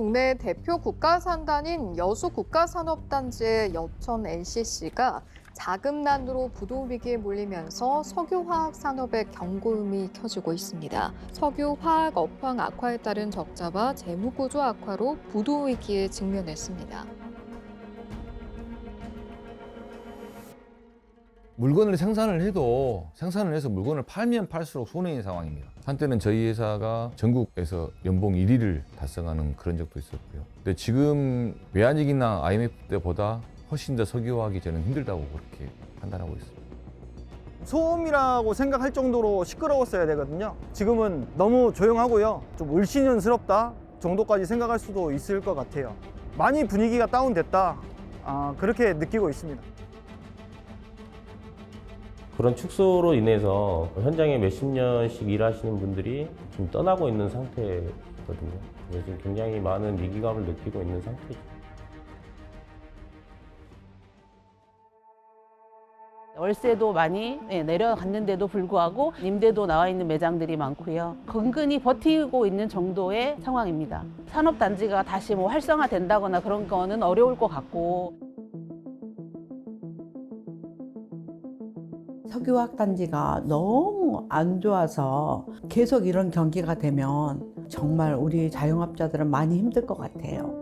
국내 대표 국가산단인 여수국가산업단지의 여천 NCC가 자금난으로 부도 위기에 몰리면서 석유화학 산업의 경고음이 켜지고 있습니다. 석유화학 업황 악화에 따른 적자와 재무구조 악화로 부도 위기에 직면했습니다. 물건을 생산을 해서 물건을 팔면 팔수록 손해인 상황입니다. 한때는 저희 회사가 전국에서 연봉 1위를 달성하는 그런 적도 있었고요. 근데 지금 외환위기나 IMF 때보다 훨씬 더 석유화학이 저는 힘들다고 그렇게 판단하고 있습니다. 소음이라고 생각할 정도로 시끄러웠어야 되거든요. 지금은 너무 조용하고요. 좀 을씨년스럽다 정도까지 생각할 수도 있을 것 같아요. 많이 분위기가 다운됐다. 그렇게 느끼고 있습니다. 그런 축소로 인해서 현장에 몇십 년씩 일하시는 분들이 좀 떠나고 있는 상태거든요. 그래서 지금 굉장히 많은 위기감을 느끼고 있는 상태죠. 월세도 많이 내려갔는데도 불구하고 임대도 나와 있는 매장들이 많고요. 근근히 버티고 있는 정도의 상황입니다. 산업단지가 다시 활성화된다거나 그런 거는 어려울 것 같고. 석유화학 단지가 너무 안 좋아서 계속 이런 경기가 되면 정말 우리 자영업자들은 많이 힘들 것 같아요.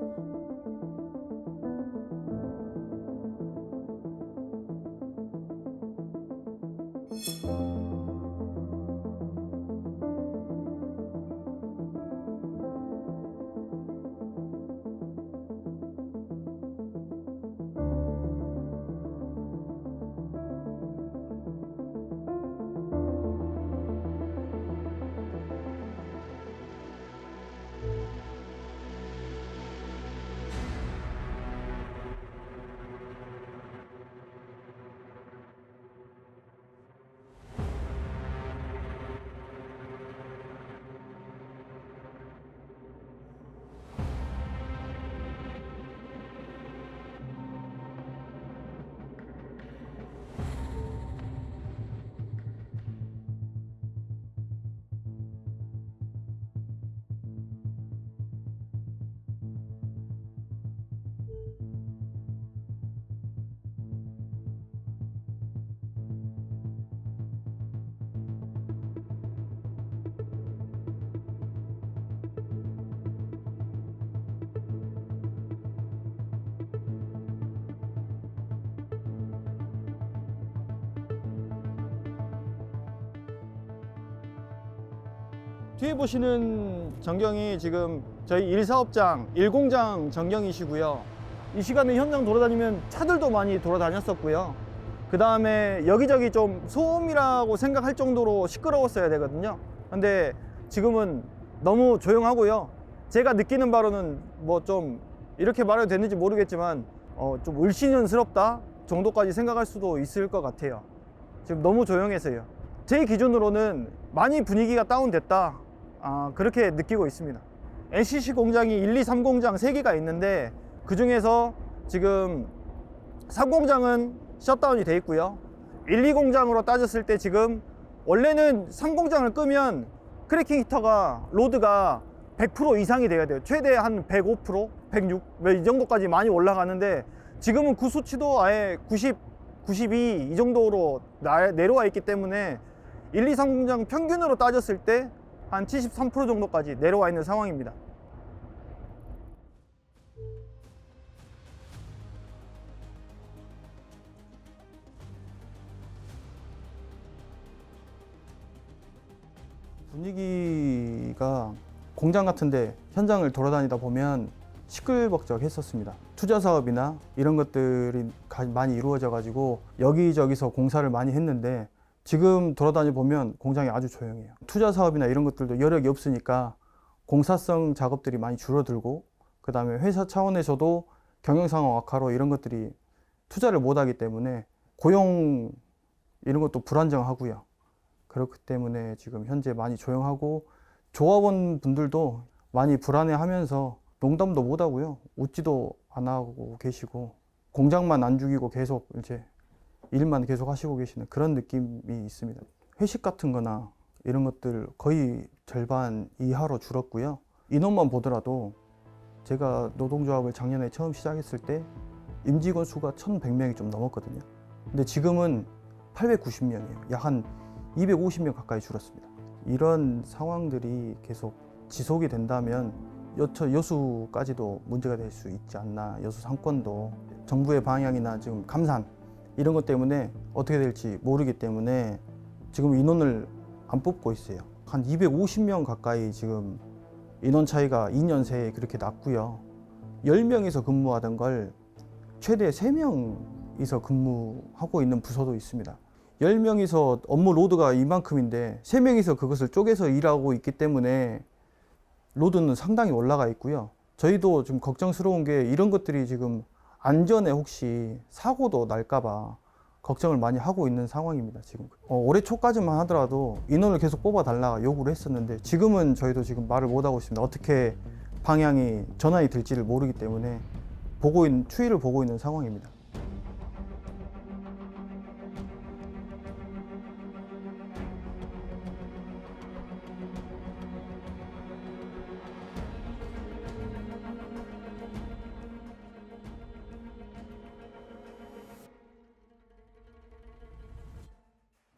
뒤에 보시는 전경이 지금 저희 1사업장 1공장 전경이시고요. 이 시간에 현장 돌아다니면 차들도 많이 돌아다녔었고요. 그 다음에 여기저기 좀 소음이라고 생각할 정도로 시끄러웠어야 되거든요. 근데 지금은 너무 조용하고요. 제가 느끼는 바로는 좀 이렇게 말해도 되는지 모르겠지만 좀 을씨년스럽다 정도까지 생각할 수도 있을 것 같아요. 지금 너무 조용해서요. 제 기준으로는 많이 분위기가 다운됐다. 그렇게 느끼고 있습니다. NCC 공장이 1, 2, 3공장 3개가 있는데 그 중에서 지금 3공장은 셧다운이 돼 있고요. 1, 2공장으로 따졌을 때 지금 원래는 3공장을 끄면 크래킹 히터가 로드가 100% 이상이 돼야 돼요. 최대 한 105%, 106, 이 정도까지 많이 올라가는데 지금은 그 수치도 아예 90, 92 이 정도로 내려와 있기 때문에 1, 2, 3공장 평균으로 따졌을 때 한 73% 정도까지 내려와 있는 상황입니다. 분위기가 공장 같은데 현장을 돌아다니다 보면 시끌벅적했었습니다. 투자 사업이나 이런 것들이 많이 이루어져 가지고 여기저기서 공사를 많이 했는데 지금 돌아다니 보면 공장이 아주 조용해요. 투자 사업이나 이런 것들도 여력이 없으니까 공사성 작업들이 많이 줄어들고 그 다음에 회사 차원에서도 경영상황 악화로 이런 것들이 투자를 못하기 때문에 고용 이런 것도 불안정하고요. 그렇기 때문에 지금 현재 많이 조용하고 조합원 분들도 많이 불안해하면서 농담도 못하고요. 웃지도 안 하고 계시고 공장만 안 죽이고 계속 이제 일만 계속 하시고 계시는 그런 느낌이 있습니다. 회식 같은 거나 이런 것들 거의 절반 이하로 줄었고요. 인원만 보더라도 제가 노동조합을 작년에 처음 시작했을 때 임직원 수가 1,100명이 좀 넘었거든요. 근데 지금은 890명이에요. 약 한 250명 가까이 줄었습니다. 이런 상황들이 계속 지속이 된다면 여수까지도 문제가 될 수 있지 않나. 여수 상권도 정부의 방향이나 지금 감산 이런 것 때문에 어떻게 될지 모르기 때문에 지금 인원을 안 뽑고 있어요. 한 250명 가까이 지금 인원 차이가 2년 새에 그렇게 났고요. 10명이서 근무하던 걸 최대 3명이서 근무하고 있는 부서도 있습니다. 10명이서 업무 로드가 이만큼인데 3명이서 그것을 쪼개서 일하고 있기 때문에 로드는 상당히 올라가 있고요. 저희도 좀 걱정스러운 게 이런 것들이 지금 안전에 혹시 사고도 날까봐 걱정을 많이 하고 있는 상황입니다. 지금 올해 초까지만 하더라도 인원을 계속 뽑아달라 요구를 했었는데 지금은 저희도 지금 말을 못 하고 있습니다. 어떻게 방향이 전환이 될지를 모르기 때문에 추이를 보고 있는 상황입니다.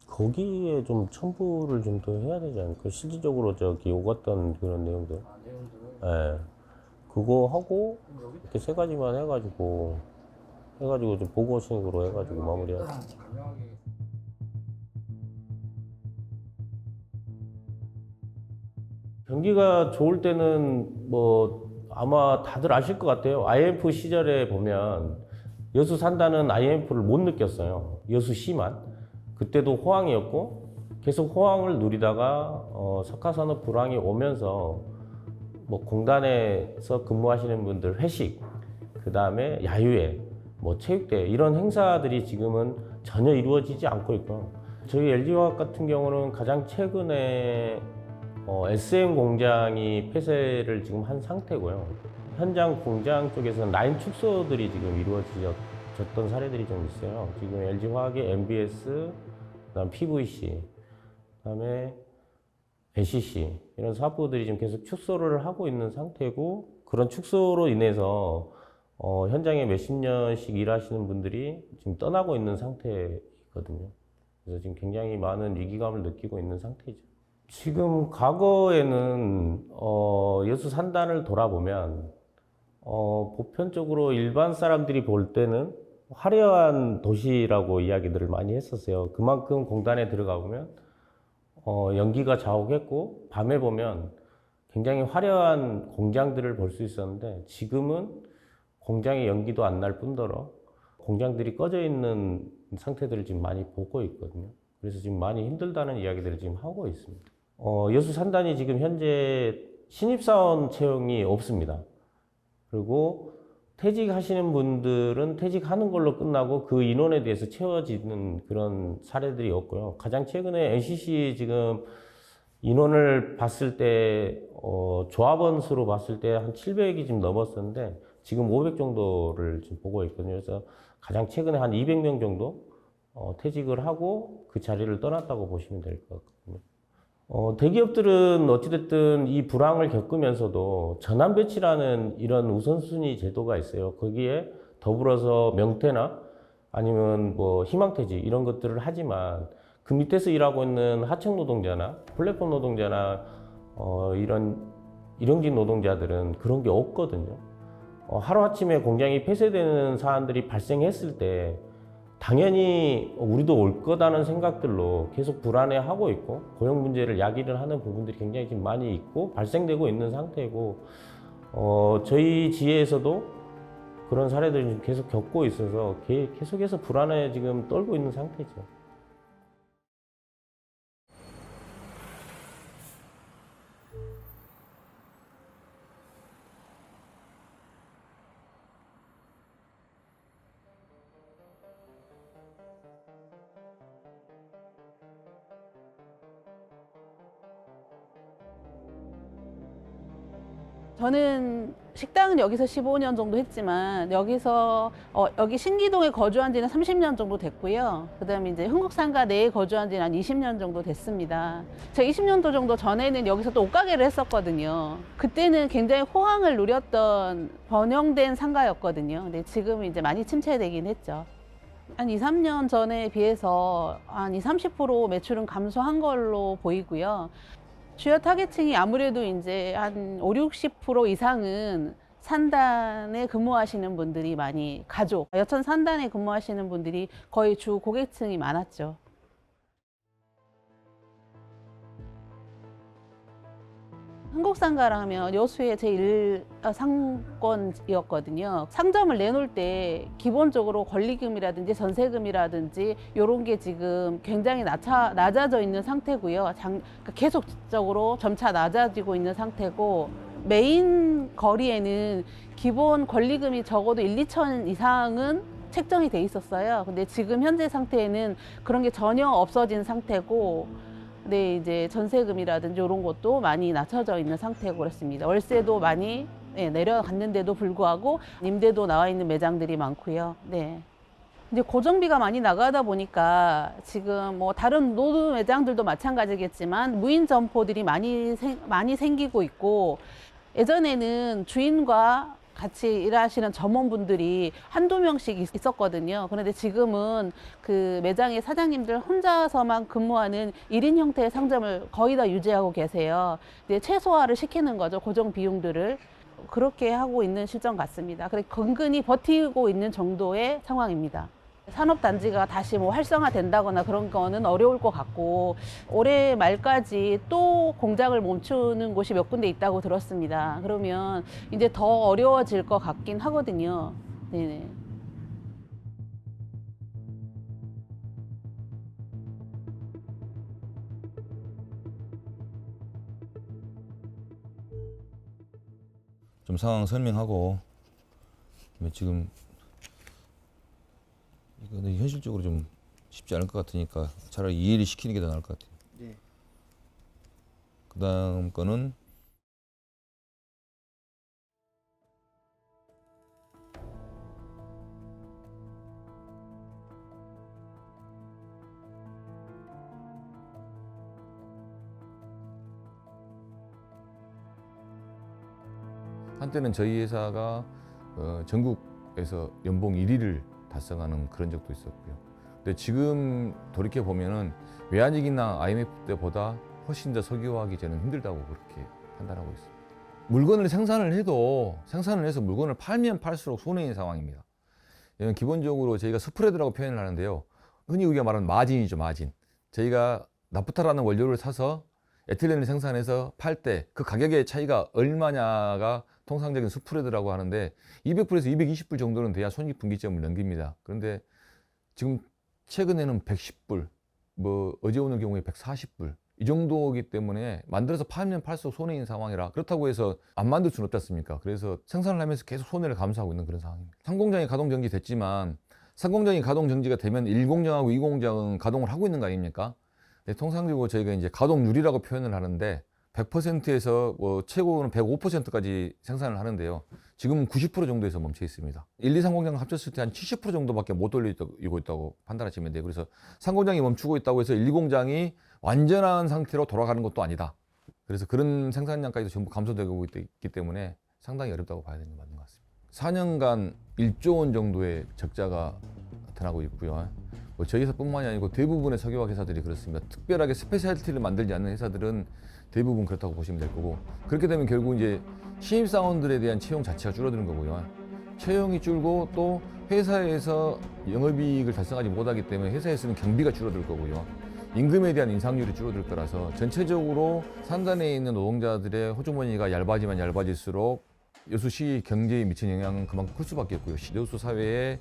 거기에 좀 첨부를 좀 더 해야 되지 않을까? 실질적으로 저기 오갔던 그런 내용들. 예. 그거 하고 이렇게 3가지만 해가지고 좀 보고식으로 해가지고 마무리하자. 경기가 좋을 때는 뭐 아마 다들 아실 것 같아요. IMF 시절에 보면 여수 산다는 IMF를 못 느꼈어요. 여수시만. 그때도 호황이었고 계속 호황을 누리다가 석가산업 불황이 오면서 뭐 공단에서 근무하시는 분들 회식, 그 다음에 야유회, 뭐 체육대회 이런 행사들이 지금은 전혀 이루어지지 않고 있고 저희 LG화학 같은 경우는 가장 최근에 SM 공장이 폐쇄를 지금 한 상태고요. 현장 공장 쪽에서는 라인 축소들이 지금 이루어졌던 사례들이 좀 있어요. 지금 LG화학의 MBS, 그다음 PVC, 그다음에 NCC 이런 사업부들이 지금 계속 축소를 하고 있는 상태고 그런 축소로 인해서 현장에 몇십 년씩 일하시는 분들이 지금 떠나고 있는 상태거든요. 그래서 지금 굉장히 많은 위기감을 느끼고 있는 상태죠. 지금 과거에는 여수 산단을 돌아보면 보편적으로 일반 사람들이 볼 때는 화려한 도시라고 이야기들을 많이 했었어요. 그만큼 공단에 들어가 보면 연기가 자욱했고 밤에 보면 굉장히 화려한 공장들을 볼 수 있었는데 지금은 공장의 연기도 안 날 뿐더러 공장들이 꺼져 있는 상태들을 지금 많이 보고 있거든요. 그래서 지금 많이 힘들다는 이야기들을 지금 하고 있습니다. 여수 산단이 지금 현재 신입사원 채용이 없습니다. 그리고 퇴직하시는 분들은 퇴직하는 걸로 끝나고 그 인원에 대해서 채워지는 그런 사례들이 없고요. 가장 최근에 NCC 지금 인원을 봤을 때 조합원 수로 봤을 때 한 700이 지금 넘었었는데 지금 500 정도를 지금 보고 있거든요. 그래서 가장 최근에 한 200명 정도 퇴직을 하고 그 자리를 떠났다고 보시면 될 것 같거든요. 대기업들은 어찌됐든 이 불황을 겪으면서도 전환 배치라는 이런 우선순위 제도가 있어요. 거기에 더불어서 명퇴나 아니면 뭐 희망퇴직 이런 것들을 하지만 그 밑에서 일하고 있는 하청 노동자나 플랫폼 노동자나 이런 일용직 노동자들은 그런 게 없거든요. 하루아침에 공장이 폐쇄되는 사안들이 발생했을 때 당연히 우리도 올 거다는 생각들로 계속 불안해하고 있고 고용 문제를 야기를 하는 부분들이 굉장히 지금 많이 있고 발생되고 있는 상태고 저희 지회에서도 그런 사례들을 계속 겪고 있어서 계속해서 불안에 지금 떨고 있는 상태죠. 저는 식당은 여기서 15년 정도 했지만 여기 신기동에 거주한 지는 30년 정도 됐고요. 그다음에 이제 흥국상가 내에 거주한 지는 한 20년 정도 됐습니다. 제가 20년도 정도 전에는 여기서 또 옷가게를 했었거든요. 그때는 굉장히 호황을 누렸던 번영된 상가였거든요. 근데 지금은 이제 많이 침체되긴 했죠. 한 2, 3년 전에 비해서 한 20, 30% 매출은 감소한 걸로 보이고요. 주요 타겟층이 아무래도 이제 한 5, 60% 이상은 산단에 근무하시는 분들이 많이 가족, 여천 산단에 근무하시는 분들이 거의 주 고객층이 많았죠. 흥국상가라면 여수의 제1상권이었거든요. 상점을 내놓을 때 기본적으로 권리금이라든지 전세금이라든지 이런 게 지금 굉장히 낮아져 있는 상태고요. 계속적으로 점차 낮아지고 있는 상태고, 메인 거리에는 기본 권리금이 적어도 1, 2천 이상은 책정이 돼 있었어요. 근데 지금 현재 상태에는 그런 게 전혀 없어진 상태고, 네, 이제 전세금이라든지 이런 것도 많이 낮춰져 있는 상태고 그렇습니다. 월세도 많이 내려갔는데도 불구하고 임대도 나와 있는 매장들이 많고요. 네. 이제 고정비가 많이 나가다 보니까 지금 뭐 다른 노드 매장들도 마찬가지겠지만 무인 점포들이 많이 생기고 있고, 예전에는 주인과 같이 일하시는 점원분들이 한두 명씩 있었거든요. 그런데 지금은 그 매장의 사장님들 혼자서만 근무하는 1인 형태의 상점을 거의 다 유지하고 계세요. 이제 최소화를 시키는 거죠. 고정 비용들을. 그렇게 하고 있는 실정 같습니다. 그래서 근근히 버티고 있는 정도의 상황입니다. 산업단지가 다시 뭐 활성화된다거나 그런 거는 어려울 것 같고, 올해 말까지 또 공장을 멈추는 곳이 몇 군데 있다고 들었습니다. 그러면 이제 더 어려워질 것 같긴 하거든요. 네네. 좀 상황 설명하고, 지금 이거는 현실적으로 좀 쉽지 않을 것 같으니까 차라리 이해를 시키는 게 더 나을 것 같아요. 네. 그 다음 거는 한때는 저희 회사가 전국에서 연봉 1위를 달성하는 그런 적도 있었고요. 근데 지금 돌이켜 보면은 외환위기나 IMF 때보다 훨씬 더 석유화하기 저는 힘들다고 그렇게 판단하고 있습니다. 물건을 생산을 해서 물건을 팔면 팔수록 손해인 상황입니다. 이건 기본적으로 저희가 스프레드라고 표현을 하는데요. 흔히 우리가 말하는 마진이죠, 마진. 저희가 나프타라는 원료를 사서 에틸렌을 생산해서 팔 때 그 가격의 차이가 얼마냐가 통상적인 스프레드라고 하는데 200불에서 220불 정도는 돼야 손익분기점을 넘깁니다. 그런데 지금 최근에는 110불, 뭐 어제 오늘 경우에 140불 이 정도이기 때문에 만들어서 팔면 팔수록 손해인 상황이라, 그렇다고 해서 안 만들 수는 없지 않습니까? 그래서 생산을 하면서 계속 손해를 감수하고 있는 그런 상황입니다. 상공장이 가동 정지 됐지만 상공장이 가동 정지가 되면 1공장하고 2공장은 가동을 하고 있는 거 아닙니까? 네, 통상적으로 저희가 이제 가동률이라고 표현을 하는데 100%에서 최고는 105%까지 생산을 하는데요. 지금은 90% 정도에서 멈춰 있습니다. 1, 2, 3공장 합쳤을 때 한 70% 정도밖에 못 돌리고 있다고 판단하시면 돼요. 그래서 3공장이 멈추고 있다고 해서 1공장이 완전한 상태로 돌아가는 것도 아니다. 그래서 그런 생산량까지도 전부 감소되고 있기 때문에 상당히 어렵다고 봐야 되는 게 맞는 것 같습니다. 4년간 1조 원 정도의 적자가 나타나고 있고요. 저희 회사뿐만이 아니고 대부분의 석유화학 회사들이 그렇습니다. 특별하게 스페셜티를 만들지 않는 회사들은 대부분 그렇다고 보시면 될 거고, 그렇게 되면 결국 이제 신입사원들에 대한 채용 자체가 줄어드는 거고요. 채용이 줄고 또 회사에서 영업이익을 달성하지 못하기 때문에 회사에 쓰는 경비가 줄어들 거고요. 임금에 대한 인상률이 줄어들 거라서 전체적으로 산단에 있는 노동자들의 호주머니가 얇아지면 얇아질수록 여수시 경제에 미치는 영향은 그만큼 클 수밖에 없고요. 여수 사회의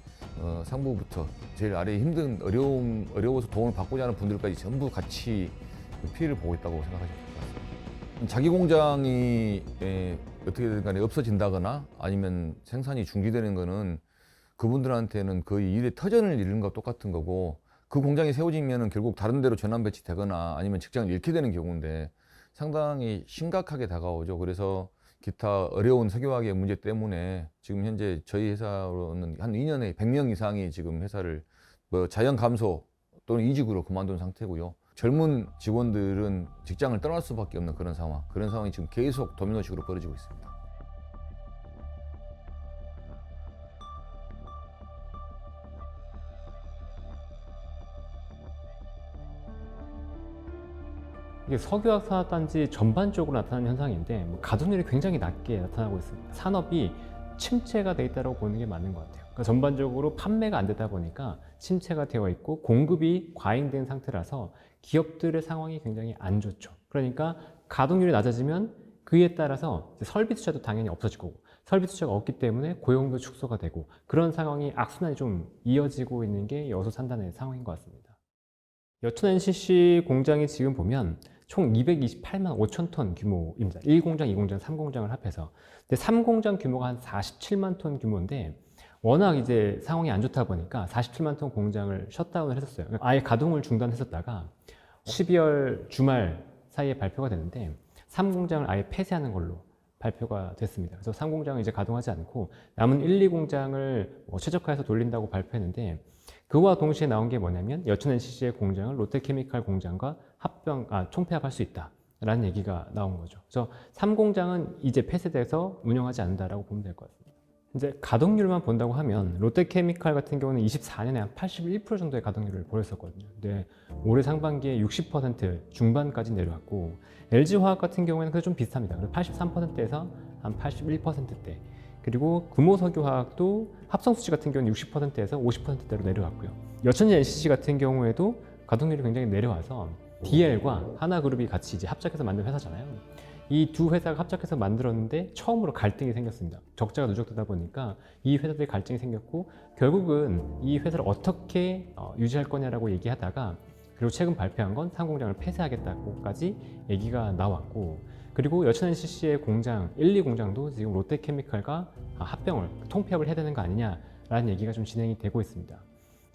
상부부터 제일 아래에 힘든 어려워서 도움을 받고자 하는 분들까지 전부 같이 피해를 보고 있다고 생각하시면 될 것 같습니다. 자기 공장이 어떻게든 간에 없어진다거나 아니면 생산이 중지되는 거는 그분들한테는 거의 일의 터전을 잃는 것과 똑같은 거고, 그 공장이 세워지면 결국 다른 데로 전환 배치되거나 아니면 직장을 잃게 되는 경우인데 상당히 심각하게 다가오죠. 그래서 기타 어려운 석유화학의 문제 때문에 지금 현재 저희 회사로는 한 2년에 100명 이상이 지금 회사를 뭐 자연 감소 또는 이직으로 그만둔 상태고요. 젊은 직원들은 직장을 떠날 수밖에 없는 그런 상황이 지금 계속 도미노식으로 벌어지고 있습니다. 이게 석유화학 산업단지 전반적으로 나타나는 현상인데 가동률이 굉장히 낮게 나타나고 있습니다. 산업이 침체가 돼 있다고 보는 게 맞는 것 같아요. 그러니까 전반적으로 판매가 안 되다 보니까 침체가 되어 있고 공급이 과잉된 상태라서 기업들의 상황이 굉장히 안 좋죠. 그러니까 가동률이 낮아지면 그에 따라서 설비 투자도 당연히 없어지고 설비 투자가 없기 때문에 고용도 축소가 되고 그런 상황이 악순환이 좀 이어지고 있는 게 여수 산단의 상황인 것 같습니다. 여천 NCC 공장이 지금 보면 총 228만 5천 톤 규모입니다. 1공장, 2공장, 3공장을 합해서. 근데 3공장 규모가 한 47만 톤 규모인데 워낙 이제 상황이 안 좋다 보니까 47만 톤 공장을 셧다운을 했었어요. 아예 가동을 중단했었다가 12월 주말 사이에 발표가 됐는데 3공장을 아예 폐쇄하는 걸로 발표가 됐습니다. 그래서 3공장은 이제 가동하지 않고 남은 1, 2공장을 최적화해서 돌린다고 발표했는데 그와 동시에 나온 게 뭐냐면 여천 NCC의 공장을 롯데케미칼 공장과 총폐합할 수 있다라는 얘기가 나온 거죠. 그래서 3공장은 이제 폐쇄돼서 운영하지 않는다라고 보면 될 것 같습니다. 이제 가동률만 본다고 하면 롯데케미칼 같은 경우는 24년에 한 81% 정도의 가동률을 보였었거든요. 근데 올해 상반기에 60% 중반까지 내려왔고 LG화학 같은 경우에는 그래도 좀 비슷합니다. 83%에서 한 81%대. 그리고 금호석유화학도 합성수지 같은 경우는 60%에서 50%대로 내려왔고요. 여천지 NCC 같은 경우에도 가동률이 굉장히 내려와서 DL과 하나그룹이 같이 이제 합작해서 만든 회사잖아요. 이 두 회사가 합작해서 만들었는데 처음으로 갈등이 생겼습니다. 적자가 누적되다 보니까 이 회사들이 갈등이 생겼고 결국은 이 회사를 어떻게 유지할 거냐라고 얘기하다가 그리고 최근 발표한 건 상공장을 폐쇄하겠다고까지 얘기가 나왔고 그리고 여천 NCC의 공장 1, 2공장도 지금 롯데케미칼과 합병을 통폐합을 해야 되는 거 아니냐라는 얘기가 좀 진행이 되고 있습니다.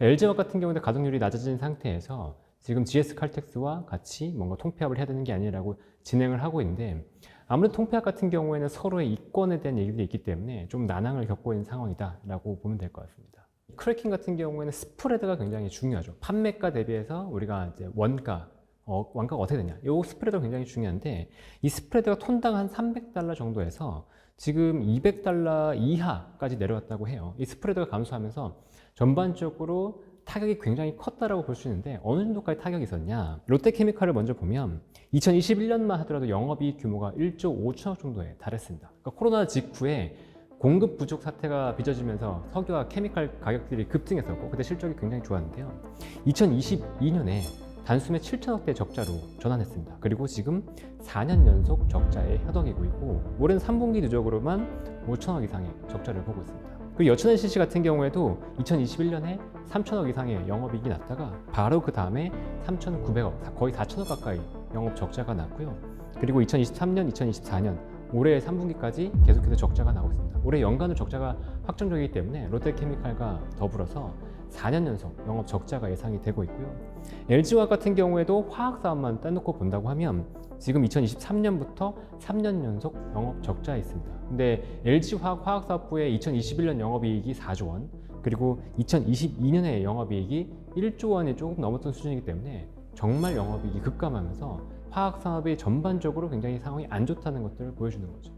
LG화학 같은 경우는 가동률이 낮아진 상태에서 지금 GS칼텍스와 같이 뭔가 통폐합을 해야 되는 게 아니라고 진행을 하고 있는데 아무래도 통폐합 같은 경우에는 서로의 이권에 대한 얘기들이 있기 때문에 좀 난항을 겪고 있는 상황이다라고 보면 될 것 같습니다. 크래킹 같은 경우에는 스프레드가 굉장히 중요하죠. 판매가 대비해서 우리가 이제 원가가 어떻게 되냐. 이 스프레드가 굉장히 중요한데 이 스프레드가 톤당 한 $300 정도에서 지금 $200 이하까지 내려왔다고 해요. 이 스프레드가 감소하면서 전반적으로 타격이 굉장히 컸다라고 볼 수 있는데 어느 정도까지 타격이 있었냐. 롯데케미칼을 먼저 보면 2021년만 하더라도 영업이익 규모가 1조 5천억 정도에 달했습니다. 그러니까 코로나 직후에 공급 부족 사태가 빚어지면서 석유와 케미칼 가격들이 급등했었고 그때 실적이 굉장히 좋았는데요. 2022년에 단숨에 7천억대 적자로 전환했습니다. 그리고 지금 4년 연속 적자에 허덕이고 있고 올해는 3분기 누적으로만 5천억 이상의 적자를 보고 있습니다. 그리고 여천 NCC 같은 경우에도 2021년에 3천억 이상의 영업이익이 났다가 바로 그 다음에 3,900억, 거의 4천억 가까이 영업 적자가 났고요. 그리고 2023년, 2024년 올해 3분기까지 계속해서 적자가 나오고 있습니다. 올해 연간으로 적자가 확정적이기 때문에 롯데케미칼과 더불어서 4년 연속 영업 적자가 예상이 되고 있고요. LG화학 같은 경우에도 화학 사업만 떼놓고 본다고 하면 지금 2023년부터 3년 연속 영업 적자에 있습니다. 근데 LG화학 화학사업부의 2021년 영업이익이 4조 원, 그리고 2022년에 영업이익이 1조 원이 조금 넘었던 수준이기 때문에 정말 영업이익이 급감하면서 화학 산업이 전반적으로 굉장히 상황이 안 좋다는 것들을 보여주는 거죠.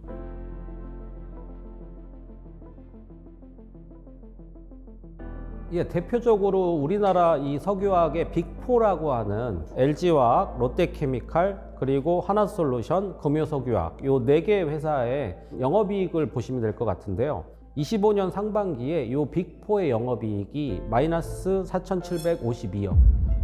예, 대표적으로 우리나라 이 석유화학의 빅4라고 하는 LG화학, 롯데케미칼, 그리고 하나솔루션, 금요석유화학 요 4개 회사의 영업이익을 보시면 될 것 같은데요. 25년 상반기에 요 빅4의 영업이익이 마이너스 4,752억.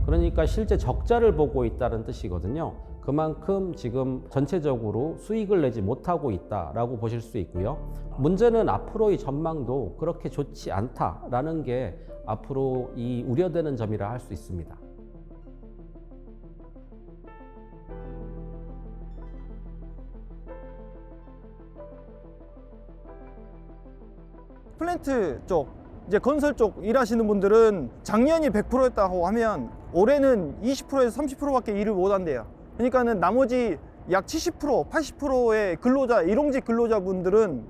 그러니까 실제 적자를 보고 있다는 뜻이거든요. 그만큼 지금 전체적으로 수익을 내지 못하고 있다라고 보실 수 있고요. 문제는 앞으로의 전망도 그렇게 좋지 않다라는 게 앞으로 이 우려되는 점이라 할 수 있습니다. 플랜트 쪽, 이제 건설 쪽 일하시는 분들은 작년이 100%였다고 하면 올해는 20%에서 30%밖에 일을 못 한대요. 그러니까는 나머지 약 70%, 80%의 근로자, 일용직 근로자분들은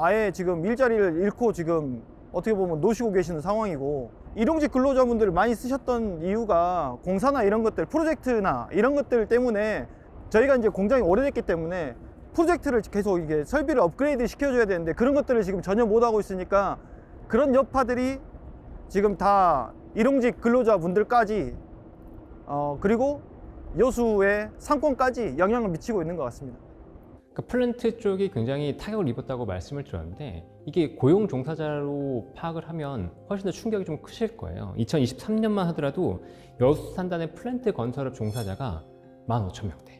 아예 지금 일자리를 잃고 지금 어떻게 보면 노시고 계시는 상황이고, 일용직 근로자분들을 많이 쓰셨던 이유가 공사나 이런 것들, 프로젝트나 이런 것들 때문에 저희가 이제 공장이 오래됐기 때문에 프로젝트를 계속 이게 설비를 업그레이드 시켜줘야 되는데 그런 것들을 지금 전혀 못하고 있으니까 그런 여파들이 지금 다 일용직 근로자분들까지 그리고 여수의 상권까지 영향을 미치고 있는 것 같습니다. 그러니까 플랜트 쪽이 굉장히 타격을 입었다고 말씀을 드렸는데 이게 고용 종사자로 파악을 하면 훨씬 더 충격이 좀 크실 거예요. 2023년만 하더라도 여수 산단의 플랜트 건설업 종사자가 15,000명대.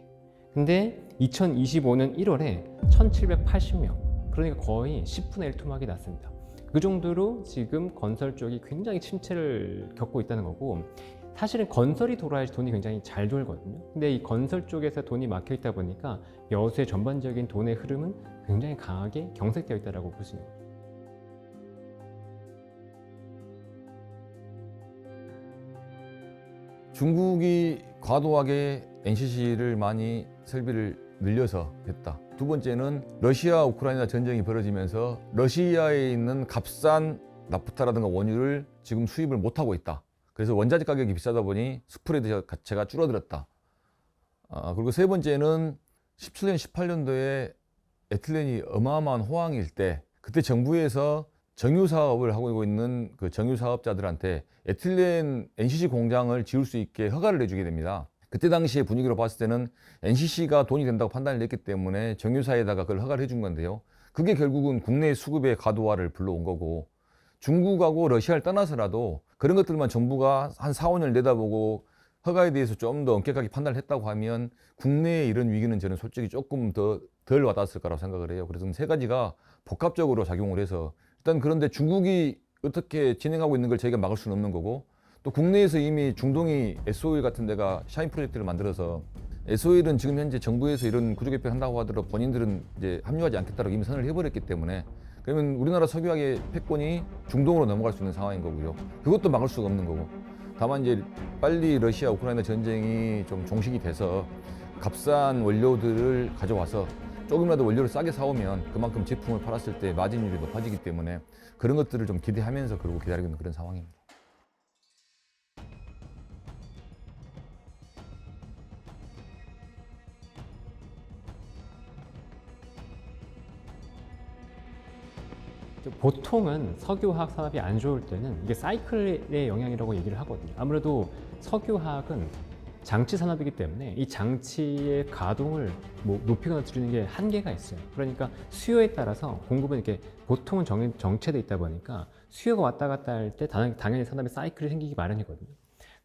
근데 2025년 1월에 1,780명. 그러니까 거의 10분의 1 토막이 났습니다. 그 정도로 지금 건설 쪽이 굉장히 침체를 겪고 있다는 거고, 사실은 건설이 돌아야지 돈이 굉장히 잘 돌거든요. 근데 이 건설 쪽에서 돈이 막혀 있다 보니까 여수의 전반적인 돈의 흐름은 굉장히 강하게 경색되어 있다고 볼 수 있는 거예요. 중국이 과도하게 NCC를 많이 설비를 늘려서 됐다. 두 번째는 러시아 우크라이나 전쟁이 벌어지면서 러시아에 있는 값싼 나프타라든가 원유를 지금 수입을 못하고 있다. 그래서 원자재 가격이 비싸다 보니 스프레드 자체가 줄어들었다. 그리고 세 번째는 17년, 18년도에 에틸렌이 어마어마한 호황일 때 그때 정부에서 정유 사업을 하고 있는 그 정유 사업자들한테 에틸렌 NCC 공장을 지을 수 있게 허가를 내주게 됩니다. 그때 당시의 분위기로 봤을 때는 NCC가 돈이 된다고 판단을 했기 때문에 정유사에다가 그걸 허가를 해준 건데요. 그게 결국은 국내 수급의 과도화를 불러온 거고, 중국하고 러시아를 떠나서라도 그런 것들만 정부가 한 4, 5년 내다보고 허가에 대해서 좀 더 엄격하게 판단을 했다고 하면 국내의 이런 위기는 저는 솔직히 조금 더 덜 와닿았을 거라고 생각을 해요. 그래서 세 가지가 복합적으로 작용을 해서, 일단 그런데 중국이 어떻게 진행하고 있는 걸 저희가 막을 수는 없는 거고, 또 국내에서 이미 중동이 SO일 같은 데가 샤인 프로젝트를 만들어서, SO일은 지금 현재 정부에서 이런 구조 개편 한다고 하더라도 본인들은 이제 합류하지 않겠다고 이미 선언을 해버렸기 때문에, 그러면 우리나라 석유화의 패권이 중동으로 넘어갈 수 있는 상황인 거고요. 그것도 막을 수가 없는 거고, 다만 이제 빨리 러시아 우크라이나 전쟁이 좀 종식이 돼서 값싼 원료들을 가져와서 조금이라도 원료를 싸게 사오면 그만큼 제품을 팔았을 때 마진율이 높아지기 때문에 그런 것들을 좀 기대하면서 그러고 기다리고 있는 그런 상황입니다. 보통은 석유화학 산업이 안 좋을 때는 이게 사이클의 영향이라고 얘기를 하거든요. 아무래도 석유화학은 장치 산업이기 때문에 이 장치의 가동을 높이거나 줄이는 게 한계가 있어요. 그러니까 수요에 따라서 공급은 이렇게 보통은 정체돼 있다 보니까 수요가 왔다 갔다 할 때 당연히 산업의 사이클이 생기기 마련이거든요.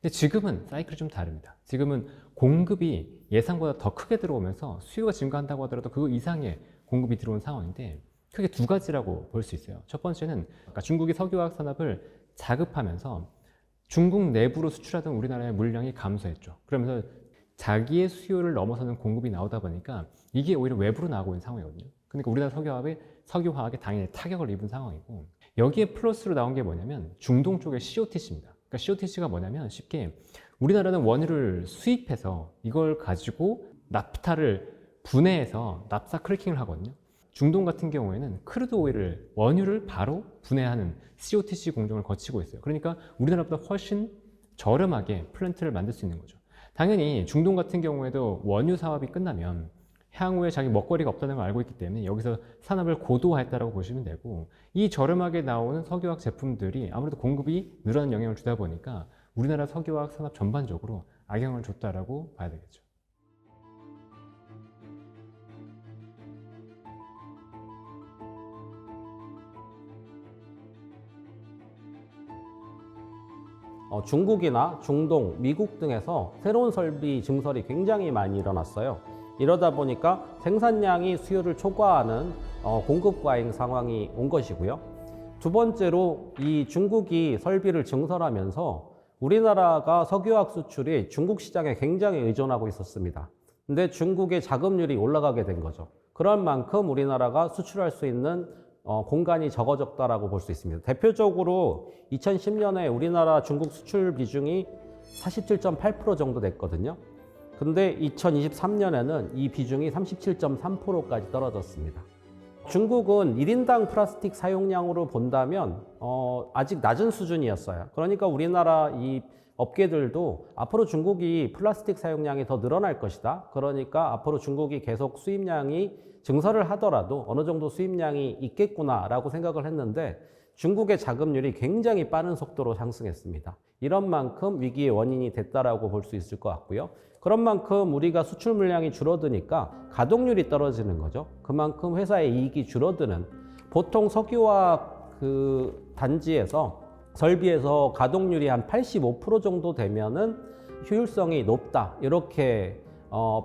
근데 지금은 사이클이 좀 다릅니다. 지금은 공급이 예상보다 더 크게 들어오면서 수요가 증가한다고 하더라도 그 이상의 공급이 들어온 상황인데, 크게 두 가지라고 볼 수 있어요. 첫 번째는 중국이 석유화학 산업을 자급하면서 중국 내부로 수출하던 우리나라의 물량이 감소했죠. 그러면서 자기의 수요를 넘어서는 공급이 나오다 보니까 이게 오히려 외부로 나오고 있는 상황이거든요. 그러니까 우리나라 석유화학에 당연히 타격을 입은 상황이고, 여기에 플러스로 나온 게 뭐냐면 중동 쪽의 COTC입니다. 그러니까 COTC가 뭐냐면 쉽게 우리나라는 원유를 수입해서 이걸 가지고 나프타를 분해해서 납사 크래킹을 하거든요. 중동 같은 경우에는 크루드 오일을, 원유를 바로 분해하는 COTC 공정을 거치고 있어요. 그러니까 우리나라보다 훨씬 저렴하게 플랜트를 만들 수 있는 거죠. 당연히 중동 같은 경우에도 원유 사업이 끝나면 향후에 자기 먹거리가 없다는 걸 알고 있기 때문에 여기서 산업을 고도화했다고 보시면 되고, 이 저렴하게 나오는 석유화학 제품들이 아무래도 공급이 늘어나는 영향을 주다 보니까 우리나라 석유화학 산업 전반적으로 악영향을 줬다라고 봐야 되겠죠. 중국이나 중동, 미국 등에서 새로운 설비 증설이 굉장히 많이 일어났어요. 이러다 보니까 생산량이 수요를 초과하는 공급 과잉 상황이 온 것이고요. 두 번째로 이 중국이 설비를 증설하면서 우리나라가 석유화학 수출이 중국 시장에 굉장히 의존하고 있었습니다. 근데 중국의 자금률이 올라가게 된 거죠. 그런 만큼 우리나라가 수출할 수 있는 공간이 적어졌다라고 볼 수 있습니다. 대표적으로 2010년에 우리나라 중국 수출 비중이 47.8% 정도 됐거든요. 근데 2023년에는 이 비중이 37.3%까지 떨어졌습니다. 중국은 1인당 플라스틱 사용량으로 본다면 아직 낮은 수준이었어요. 그러니까 우리나라 이 업계들도 앞으로 중국이 플라스틱 사용량이 더 늘어날 것이다. 그러니까 앞으로 중국이 계속 수입량이 증설을 하더라도 어느 정도 수입량이 있겠구나라고 생각을 했는데 중국의 자금률이 굉장히 빠른 속도로 상승했습니다. 이런 만큼 위기의 원인이 됐다라고 볼 수 있을 것 같고요. 그런 만큼 우리가 수출 물량이 줄어드니까 가동률이 떨어지는 거죠. 그만큼 회사의 이익이 줄어드는, 보통 석유화학 단지에서 설비에서 가동률이 한 85% 정도 되면은 효율성이 높다, 이렇게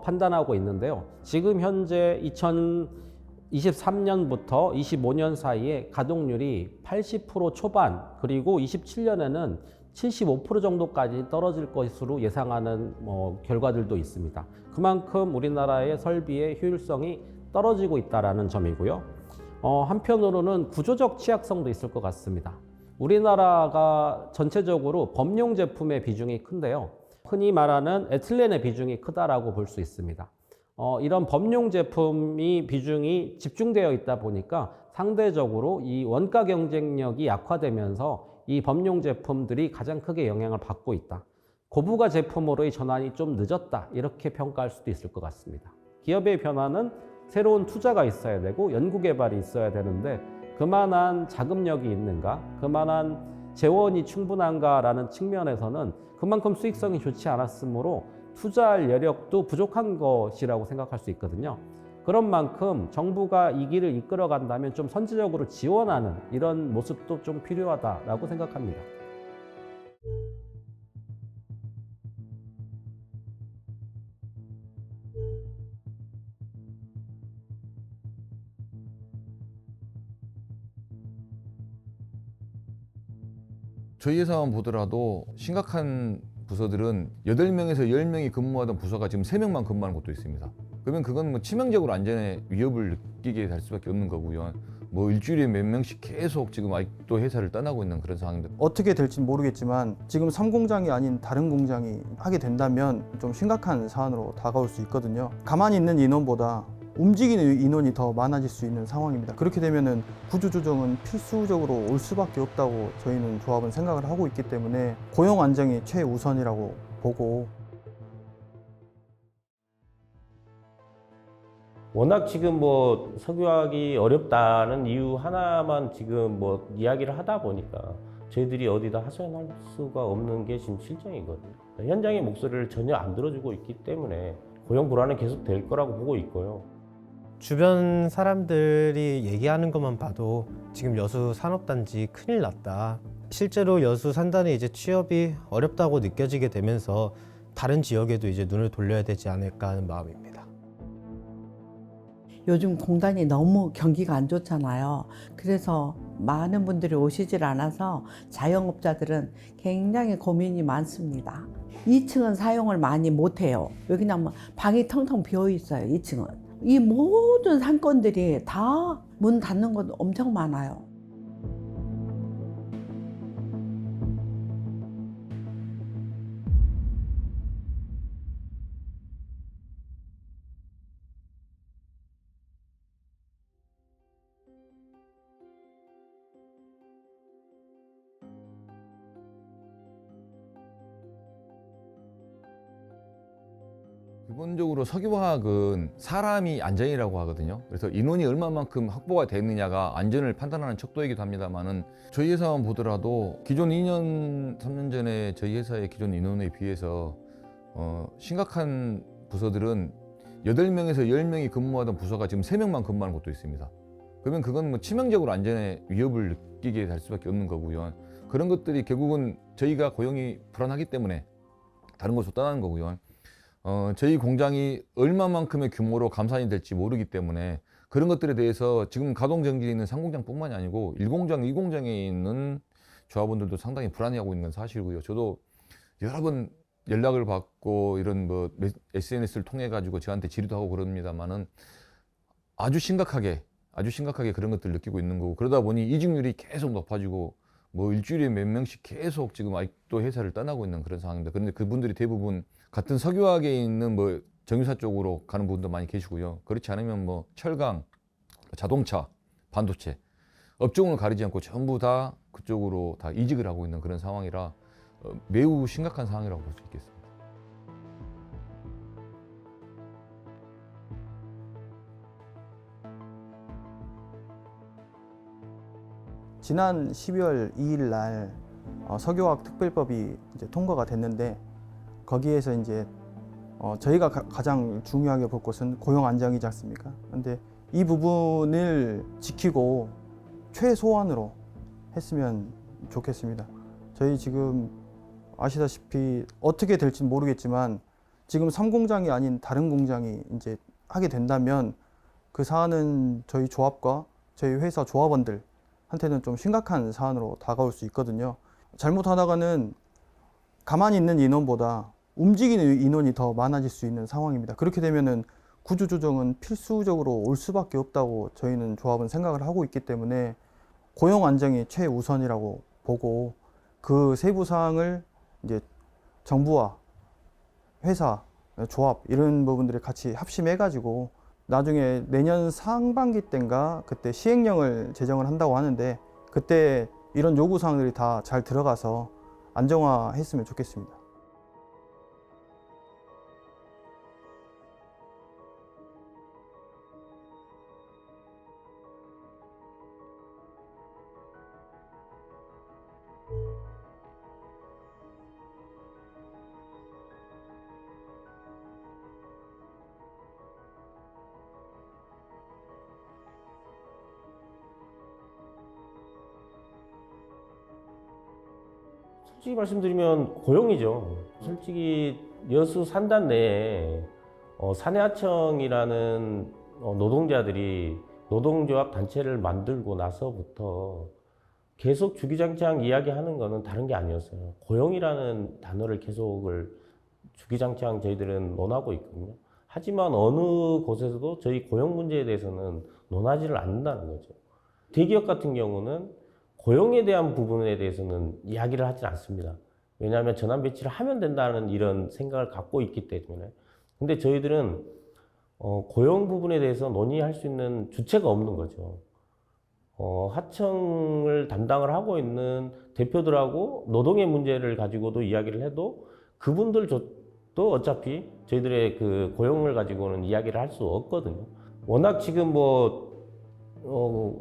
판단하고 있는데요. 지금 현재 2023년부터 25년 사이에 가동률이 80% 초반, 그리고 27년에는 75% 정도까지 떨어질 것으로 예상하는 결과들도 있습니다. 그만큼 우리나라의 설비의 효율성이 떨어지고 있다는 점이고요. 한편으로는 구조적 취약성도 있을 것 같습니다. 우리나라가 전체적으로 범용 제품의 비중이 큰데요. 흔히 말하는 에틸렌의 비중이 크다라고 볼 수 있습니다. 이런 범용 제품이 비중이 집중되어 있다 보니까 상대적으로 이 원가 경쟁력이 약화되면서 이 범용 제품들이 가장 크게 영향을 받고 있다. 고부가 제품으로의 전환이 좀 늦었다, 이렇게 평가할 수도 있을 것 같습니다. 기업의 변화는 새로운 투자가 있어야 되고 연구개발이 있어야 되는데 그만한 자금력이 있는가, 그만한 재원이 충분한가라는 측면에서는 그만큼 수익성이 좋지 않았으므로 투자할 여력도 부족한 것이라고 생각할 수 있거든요. 그런 만큼 정부가 이 길을 이끌어 간다면 좀 선제적으로 지원하는 이런 모습도 좀 필요하다라고 생각합니다. 저희 회사만 보더라도 심각한 부서들은 8명에서 10명이 근무하던 부서가 지금 3명만 근무하는 곳도 있습니다. 그러면 그건 뭐 치명적으로 안전에 위협을 느끼게 될 수밖에 없는 거고요. 뭐 일주일에 몇 명씩 계속 지금 아직도 회사를 떠나고 있는 그런 상황인데, 어떻게 될지 모르겠지만 지금 3공장이 아닌 다른 공장이 하게 된다면 좀 심각한 사안으로 다가올 수 있거든요. 가만히 있는 인원보다 움직이는 인원이 더 많아질 수 있는 상황입니다. 그렇게 되면은 구조조정은 필수적으로 올 수밖에 없다고 저희는 조합은 생각을 하고 있기 때문에 고용 안정이 최우선이라고 보고, 워낙 지금 뭐 석유화학이 어렵다는 이유 하나만 지금 뭐 이야기를 하다 보니까 저희들이 어디다 하소연할 수가 없는 게 지금 실정이거든요. 현장의 목소리를 전혀 안 들어주고 있기 때문에 고용 불안은 계속 될 거라고 보고 있고요. 주변 사람들이 얘기하는 것만 봐도 지금 여수 산업단지 큰일 났다. 실제로 여수 산단에 이제 취업이 어렵다고 느껴지게 되면서 다른 지역에도 이제 눈을 돌려야 되지 않을까 하는 마음입니다. 요즘 공단이 너무 경기가 안 좋잖아요. 그래서 많은 분들이 오시질 않아서 자영업자들은 굉장히 고민이 많습니다. 2층은 사용을 많이 못해요. 왜냐면 방이 텅텅 비어 있어요. 2층은. 이 모든 상권들이 다 문 닫는 것 엄청 많아요. 기본적으로 석유화학은 사람이 안전이라고 하거든요. 그래서 인원이 얼마만큼 확보가 됐느냐가 안전을 판단하는 척도이기도 합니다만은 저희 회사만 보더라도 기존 2년, 3년 전에 저희 회사의 기존 인원에 비해서 심각한 부서들은 8명에서 10명이 근무하던 부서가 지금 3명만 근무하는 곳도 있습니다. 그러면 그건 뭐 치명적으로 안전에 위협을 느끼게 될 수밖에 없는 거고요. 그런 것들이 결국은 저희가 고용이 불안하기 때문에 다른 곳으로 떠나는 거고요. 저희 공장이 얼마만큼의 규모로 감산이 될지 모르기 때문에 그런 것들에 대해서 지금 가동 정지에 있는 3공장뿐만이 아니고 1공장, 2공장에 있는 조합원들도 상당히 불안해하고 있는 건 사실이고요. 저도 여러 번 연락을 받고 이런 뭐 SNS를 통해 가지고 저한테 질의도 하고 그럽니다만은 아주 심각하게 그런 것들을 느끼고 있는 거고, 그러다 보니 이직률이 계속 높아지고 뭐 일주일에 몇 명씩 계속 지금 아직도 회사를 떠나고 있는 그런 상황입니다. 그런데 그분들이 대부분 같은 석유화학에 있는 뭐 정유사 쪽으로 가는 분도 많이 계시고요. 그렇지 않으면 뭐 철강, 자동차, 반도체 업종을 가리지 않고 전부 다 그쪽으로 다 이직을 하고 있는 그런 상황이라 매우 심각한 상황이라고 볼 수 있겠습니다. 지난 12월 2일 날 석유화학 특별법이 이제 통과가 됐는데 거기에서 이제 저희가 가장 중요하게 볼 것은 고용 안정이지 않습니까? 근데 이 부분을 지키고 최소한으로 했으면 좋겠습니다. 저희 지금 아시다시피 어떻게 될지 모르겠지만 지금 3공장이 아닌 다른 공장이 이제 하게 된다면 그 사안은 저희 조합과 저희 회사 조합원들한테는 좀 심각한 사안으로 다가올 수 있거든요. 잘못하다가는 가만히 있는 인원보다 움직이는 인원이 더 많아질 수 있는 상황입니다. 그렇게 되면은 구조조정은 필수적으로 올 수밖에 없다고 저희는 조합은 생각을 하고 있기 때문에 고용 안정이 최우선이라고 보고 그 세부 사항을 이제 정부와 회사, 조합 이런 부분들이 같이 합심해 가지고 나중에 내년 상반기 때인가 그때 시행령을 제정을 한다고 하는데 그때 이런 요구 사항들이 다 잘 들어가서 안정화했으면 좋겠습니다. 솔직히 말씀드리면 고용이죠. 솔직히 여수 산단 내에 사내하청이라는 노동자들이 노동조합 단체를 만들고 나서부터 계속 주기장창 이야기하는 거는 다른 게 아니었어요. 고용이라는 단어를 계속을 주기장창 저희들은 논하고 있거든요. 하지만 어느 곳에서도 저희 고용 문제에 대해서는 논하지를 않는다는 거죠. 대기업 같은 경우는 고용에 대한 부분에 대해서는 이야기를 하지 않습니다. 왜냐하면 전환 배치를 하면 된다는 이런 생각을 갖고 있기 때문에. 근데 저희들은 고용 부분에 대해서 논의할 수 있는 주체가 없는 거죠. 하청을 담당을 하고 있는 대표들하고 노동의 문제를 가지고도 이야기를 해도 그분들도 어차피 저희들의 그 고용을 가지고는 이야기를 할 수 없거든요. 워낙 지금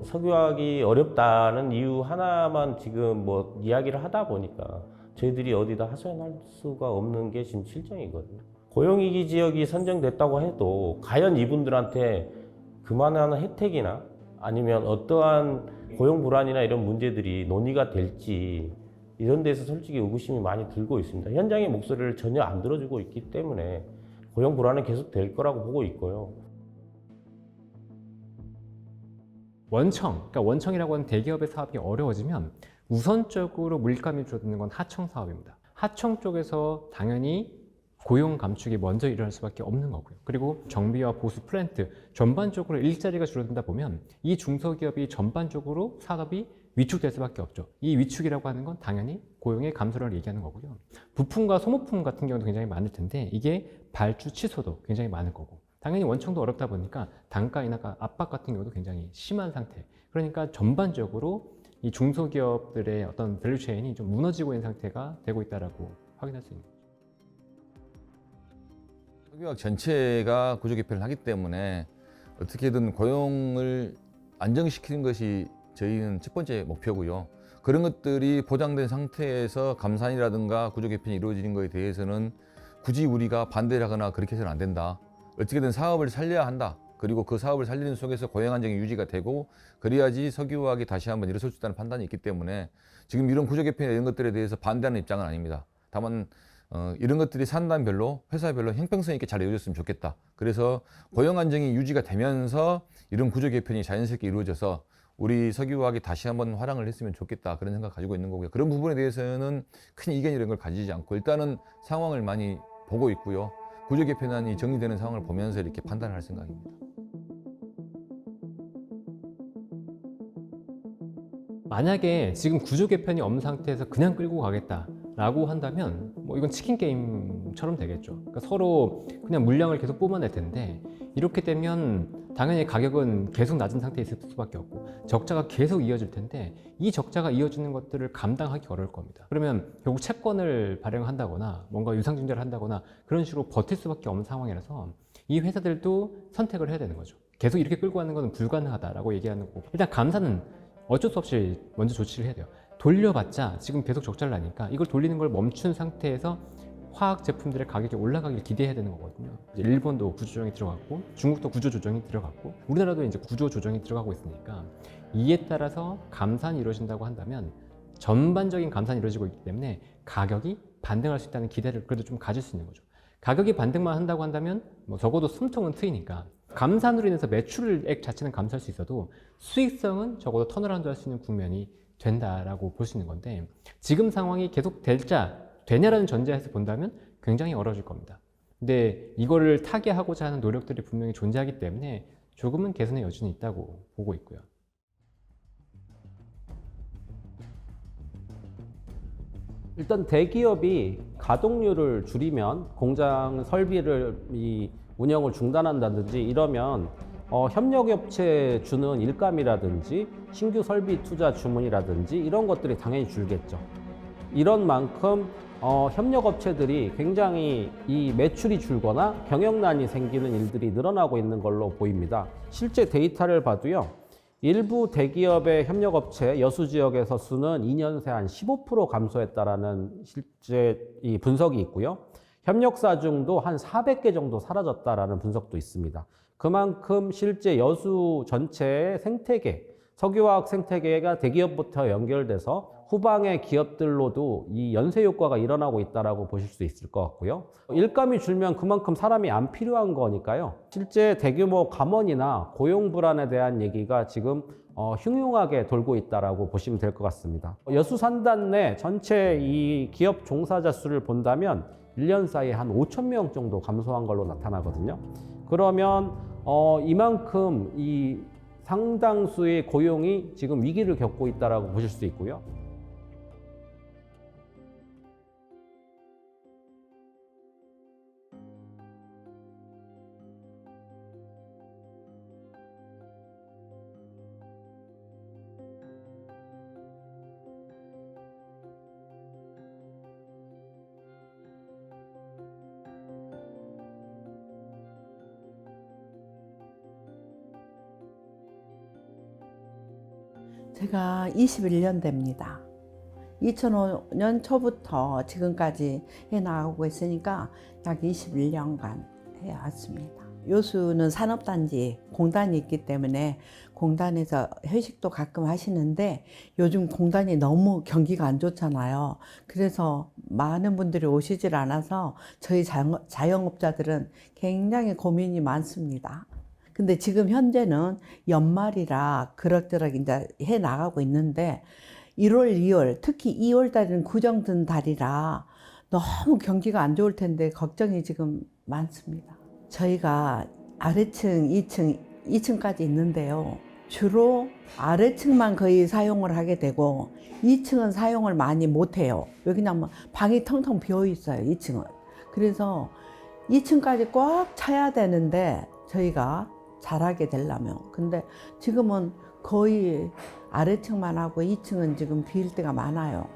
석유화학이 어렵다는 이유 하나만 지금 이야기를 하다 보니까 저희들이 어디다 하소연할 수가 없는 게 지금 실정이거든요. 고용위기 지역이 선정됐다고 해도 과연 이분들한테 그만한 혜택이나 아니면 어떠한 고용 불안이나 이런 문제들이 논의가 될지 이런 데서 솔직히 의구심이 많이 들고 있습니다. 현장의 목소리를 전혀 안 들어주고 있기 때문에 고용 불안은 계속 될 거라고 보고 있고요. 그러니까 원청이라고 하는 대기업의 사업이 어려워지면 우선적으로 물감이 줄어드는 건 하청 사업입니다. 하청 쪽에서 당연히 고용 감축이 먼저 일어날 수밖에 없는 거고요. 그리고 정비와 보수 플랜트 전반적으로 일자리가 줄어든다 보면 이 중소기업이 전반적으로 사업이 위축될 수밖에 없죠. 이 위축이라고 하는 건 당연히 고용의 감소를 얘기하는 거고요. 부품과 소모품 같은 경우도 굉장히 많을 텐데 이게 발주 취소도 굉장히 많을 거고 당연히 원청도 어렵다 보니까 단가 인하 압박 같은 경우도 굉장히 심한 상태. 그러니까 전반적으로 이 중소기업들의 어떤 밸류체인이 좀 무너지고 있는 상태가 되고 있다라고 확인할 수 있는 거죠. 석유화학 전체가 구조 개편을 하기 때문에 어떻게든 고용을 안정시키는 것이 저희는 첫 번째 목표고요. 그런 것들이 보장된 상태에서 감산이라든가 구조 개편이 이루어지는 것에 대해서는 굳이 우리가 반대를 하거나 그렇게 해서는 안 된다. 어떻게든 사업을 살려야 한다. 그리고 그 사업을 살리는 속에서 고용 안정이 유지가 되고 그래야지 석유화학이 다시 한번 일어설 수 있다는 판단이 있기 때문에 지금 이런 구조 개편이나 이런 것들에 대해서 반대하는 입장은 아닙니다. 다만 이런 것들이 산단별로 회사별로 형평성 있게 잘 이루어졌으면 좋겠다. 그래서 고용 안정이 유지가 되면서 이런 구조 개편이 자연스럽게 이루어져서 우리 석유화학이 다시 한번 화랑을 했으면 좋겠다. 그런 생각 가지고 있는 거고요. 그런 부분에 대해서는 큰 이견 이런 걸 가지지 않고 일단은 상황을 많이 보고 있고요. 구조 개편안이 정리되는 상황을 보면서 이렇게 판단을 할 생각입니다. 만약에 지금 구조 개편이 없는 상태에서 그냥 끌고 가겠다라고 한다면 뭐 이건 치킨 게임처럼 되겠죠. 그러니까 서로 그냥 물량을 계속 뽑아낼 텐데 이렇게 되면 당연히 가격은 계속 낮은 상태에 있을 수밖에 없고 적자가 계속 이어질 텐데 이 적자가 이어지는 것들을 감당하기 어려울 겁니다. 그러면 결국 채권을 발행한다거나 뭔가 유상증자를 한다거나 그런 식으로 버틸 수밖에 없는 상황이라서 이 회사들도 선택을 해야 되는 거죠. 계속 이렇게 끌고 가는 것은 불가능하다라고 얘기하는 거고 일단 감사는 어쩔 수 없이 먼저 조치를 해야 돼요. 돌려봤자 지금 계속 적자를 나니까 이걸 돌리는 걸 멈춘 상태에서 화학 제품들의 가격이 올라가길 기대해야 되는 거거든요. 이제 일본도 구조조정이 들어갔고 중국도 구조조정이 들어갔고 우리나라도 이제 구조조정이 들어가고 있으니까 이에 따라서 감산이 이루어진다고 한다면 전반적인 감산이 이루어지고 있기 때문에 가격이 반등할 수 있다는 기대를 그래도 좀 가질 수 있는 거죠. 가격이 반등만 한다고 한다면 뭐 적어도 숨통은 트이니까 감산으로 인해서 매출액 자체는 감소할 수 있어도 수익성은 적어도 턴어라운드 할 수 있는 국면이 된다라고 볼 수 있는 건데 지금 상황이 계속 되냐라는 전제에서 본다면 굉장히 어려워질 겁니다. 근데 이거를 타개하고자 하는 노력들이 분명히 존재하기 때문에 조금은 개선의 여지는 있다고 보고 있고요. 일단 대기업이 가동률을 줄이면 공장 설비를 운영을 중단한다든지 이러면 협력업체 주는 일감이라든지 신규 설비 투자 주문이라든지 이런 것들이 당연히 줄겠죠. 이런 만큼 협력업체들이 굉장히 이 매출이 줄거나 경영난이 생기는 일들이 늘어나고 있는 걸로 보입니다. 실제 데이터를 봐도요. 일부 대기업의 협력업체 여수 지역에서 수는 2년 새 한 15% 감소했다라는 실제 이 분석이 있고요. 협력사 중도 한 400개 정도 사라졌다라는 분석도 있습니다. 그만큼 실제 여수 전체의 생태계, 석유화학 생태계가 대기업부터 연결돼서 후방의 기업들로도 이 연쇄 효과가 일어나고 있다라고 보실 수 있을 것 같고요. 일감이 줄면 그만큼 사람이 안 필요한 거니까요. 실제 대규모 감원이나 고용 불안에 대한 얘기가 지금 흉흉하게 돌고 있다라고 보시면 될 것 같습니다. 여수 산단 내 전체 이 기업 종사자 수를 본다면 1년 사이에 한 5천 명 정도 감소한 걸로 나타나거든요. 그러면 이만큼 이 상당수의 고용이 지금 위기를 겪고 있다라고 보실 수 있고요. 제가 21년 됩니다. 2005년 초부터 지금까지 해나가고 있으니까 약 21년간 해왔습니다. 여수는 산업단지 공단이 있기 때문에 공단에서 회식도 가끔 하시는데 요즘 공단이 너무 경기가 안 좋잖아요. 그래서 많은 분들이 오시질 않아서 저희 자영업자들은 굉장히 고민이 많습니다. 근데 지금 현재는 연말이라 그럭저럭 이제 해 나가고 있는데 1월, 2월, 특히 2월 달은 구정든 달이라 너무 경기가 안 좋을 텐데 걱정이 지금 많습니다. 저희가 아래층, 2층까지 있는데요. 주로 아래층만 거의 사용을 하게 되고 2층은 사용을 많이 못 해요. 여기는 뭐 방이 텅텅 비어 있어요, 2층은. 그래서 2층까지 꽉 차야 되는데 저희가 잘하게 되려면. 근데 지금은 거의 아래층만 하고 2층은 지금 비일 때가 많아요.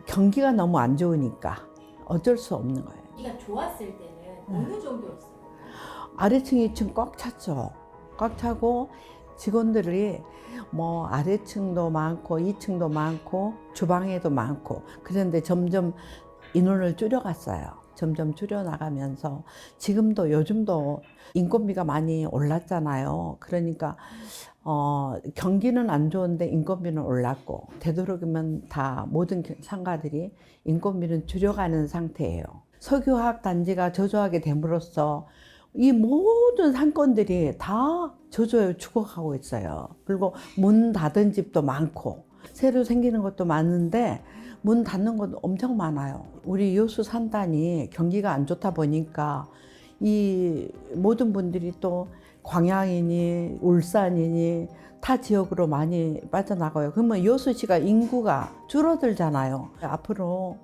경기가 너무 안 좋으니까 어쩔 수 없는 거예요. 네가 좋았을 때는 어느 정도였어요? 아래층, 2층 꽉 찼죠. 꽉 차고 직원들이 뭐 아래층도 많고 2층도 많고 주방에도 많고 그런데 점점 인원을 줄여갔어요. 점점 줄여나가면서 지금도 요즘도 인건비가 많이 올랐잖아요. 그러니까 경기는 안 좋은데 인건비는 올랐고 되도록이면 다 모든 상가들이 인건비는 줄여가는 상태예요. 석유화학 단지가 저조하게 됨으로써 이 모든 상권들이 다 저조에 죽어가고 있어요. 그리고 문 닫은 집도 많고 새로 생기는 것도 많은데 문 닫는 것도 엄청 많아요. 우리 여수 산단이 경기가 안 좋다 보니까 이 모든 분들이 또 광양이니 울산이니 타 지역으로 많이 빠져나가요. 그러면 여수시가 인구가 줄어들잖아요. 앞으로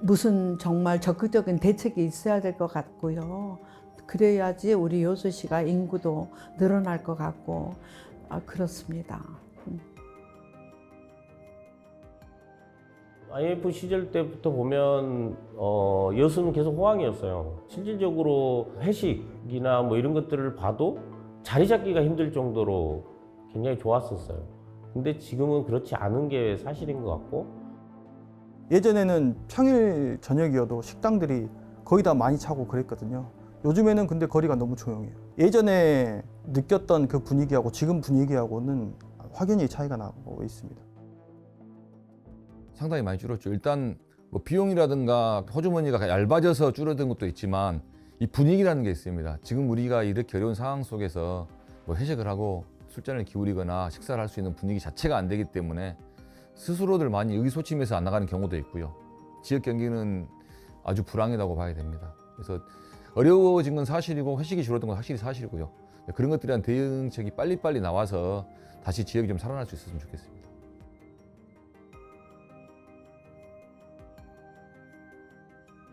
무슨 정말 적극적인 대책이 있어야 될 것 같고요. 그래야지 우리 여수시가 인구도 늘어날 것 같고 그렇습니다. IMF 시절 때부터 보면 여수는 계속 호황이었어요. 실질적으로 회식이나 뭐 이런 것들을 봐도 자리 잡기가 힘들 정도로 굉장히 좋았었어요. 근데 지금은 그렇지 않은 게 사실인 것 같고, 예전에는 평일 저녁이어도 식당들이 거의 다 많이 차고 그랬거든요. 요즘에는 근데 거리가 너무 조용해요. 예전에 느꼈던 그 분위기하고 지금 분위기하고는 확연히 차이가 나고 있습니다. 상당히 많이 줄었죠. 일단 뭐 비용이라든가 호주머니가 얇아져서 줄어든 것도 있지만 이 분위기라는 게 있습니다. 지금 우리가 이렇게 어려운 상황 속에서 뭐 회식을 하고 술잔을 기울이거나 식사를 할 수 있는 분위기 자체가 안 되기 때문에 스스로들 많이 의기소침해서 안 나가는 경우도 있고요. 지역 경기는 아주 불황이라고 봐야 됩니다. 그래서 어려워진 건 사실이고 회식이 줄어든 건 확실히 사실이고요. 그런 것들에 대한 대응책이 빨리빨리 나와서 다시 지역이 좀 살아날 수 있었으면 좋겠습니다.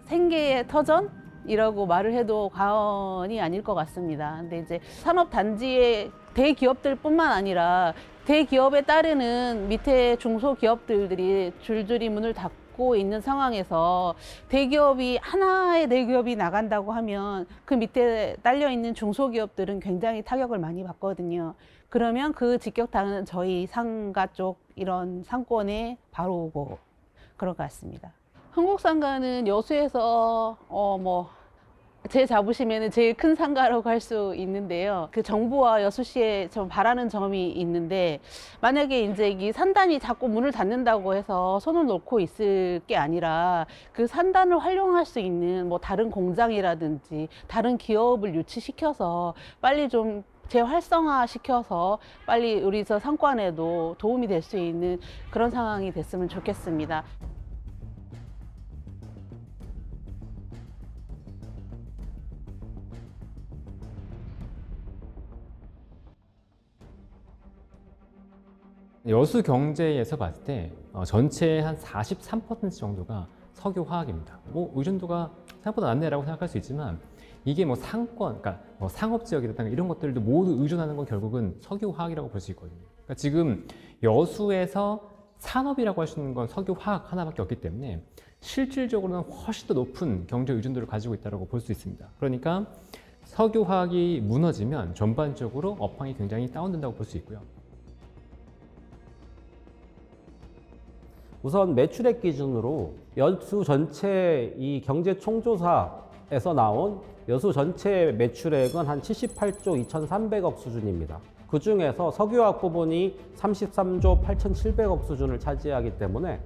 생계의 터전이라고 말을 해도 과언이 아닐 것 같습니다. 근데 이제 산업단지의 대기업들뿐만 아니라 대기업에 따르는 밑에 중소기업들이 줄줄이 문을 닫고 있는 상황에서 대기업이 하나의 대기업이 나간다고 하면 그 밑에 딸려 있는 중소기업들은 굉장히 타격을 많이 받거든요. 그러면 그 직격탄은 저희 상가 쪽 이런 상권에 바로 오고 그럴 것 같습니다. 흥국상가는 여수에서 제 자부심에는 제일 큰 상가라고 할 수 있는데요. 그 정부와 여수시에 좀 바라는 점이 있는데, 만약에 이제 이 산단이 자꾸 문을 닫는다고 해서 손을 놓고 있을 게 아니라 그 산단을 활용할 수 있는 뭐 다른 공장이라든지 다른 기업을 유치시켜서 빨리 좀 재활성화 시켜서 빨리 우리 저 상권에도 도움이 될 수 있는 그런 상황이 됐으면 좋겠습니다. 여수 경제에서 봤을 때 전체의 한 43% 정도가 석유화학입니다. 뭐 의존도가 생각보다 낮네라고 생각할 수 있지만 이게 뭐 상권, 그러니까 뭐 상업지역이라든가 이런 것들도 모두 의존하는 건 결국은 석유화학이라고 볼 수 있거든요. 그러니까 지금 여수에서 산업이라고 할 수 있는 건 석유화학 하나밖에 없기 때문에 실질적으로는 훨씬 더 높은 경제 의존도를 가지고 있다고 볼 수 있습니다. 그러니까 석유화학이 무너지면 전반적으로 업황이 굉장히 다운된다고 볼 수 있고요. 우선 매출액 기준으로 여수 전체 이 경제 총조사에서 나온 여수 전체 매출액은 한 78조 2,300억 수준입니다. 그 중에서 석유화학 부분이 33조 8,700억 수준을 차지하기 때문에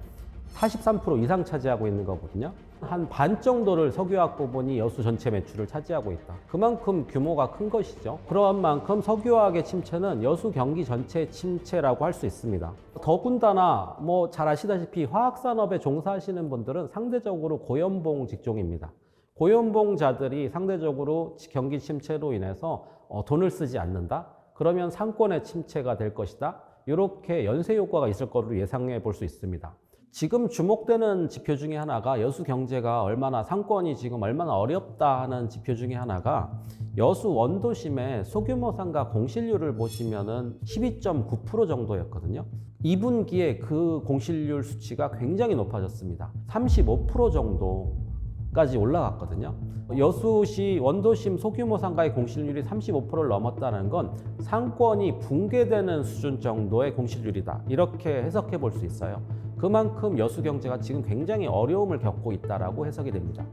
43% 이상 차지하고 있는 거거든요. 한 반 정도를 석유화학 부분이 여수 전체 매출을 차지하고 있다. 그만큼 규모가 큰 것이죠. 그런 만큼 석유화학의 침체는 여수 경기 전체의 침체라고 할 수 있습니다. 더군다나 뭐 잘 아시다시피 화학산업에 종사하시는 분들은 상대적으로 고연봉 직종입니다. 고연봉자들이 상대적으로 경기 침체로 인해서 돈을 쓰지 않는다? 그러면 상권의 침체가 될 것이다. 이렇게 연쇄 효과가 있을 거로 예상해 볼 수 있습니다. 지금 주목되는 지표 중에 하나가 여수 경제가 얼마나 상권이 지금 얼마나 어렵다 하는 지표 중에 하나가 여수 원도심의 소규모 상가 공실률을 보시면은 12.9% 정도였거든요. 2분기에 그 공실률 수치가 굉장히 높아졌습니다. 35% 정도까지 올라갔거든요. 여수시 원도심 소규모 상가의 공실률이 35%를 넘었다는 건 상권이 붕괴되는 수준 정도의 공실률이다. 이렇게 해석해 볼 수 있어요. 그만큼 여수 경제가 지금 굉장히 어려움을 겪고 있다라고 해석이 됩니다.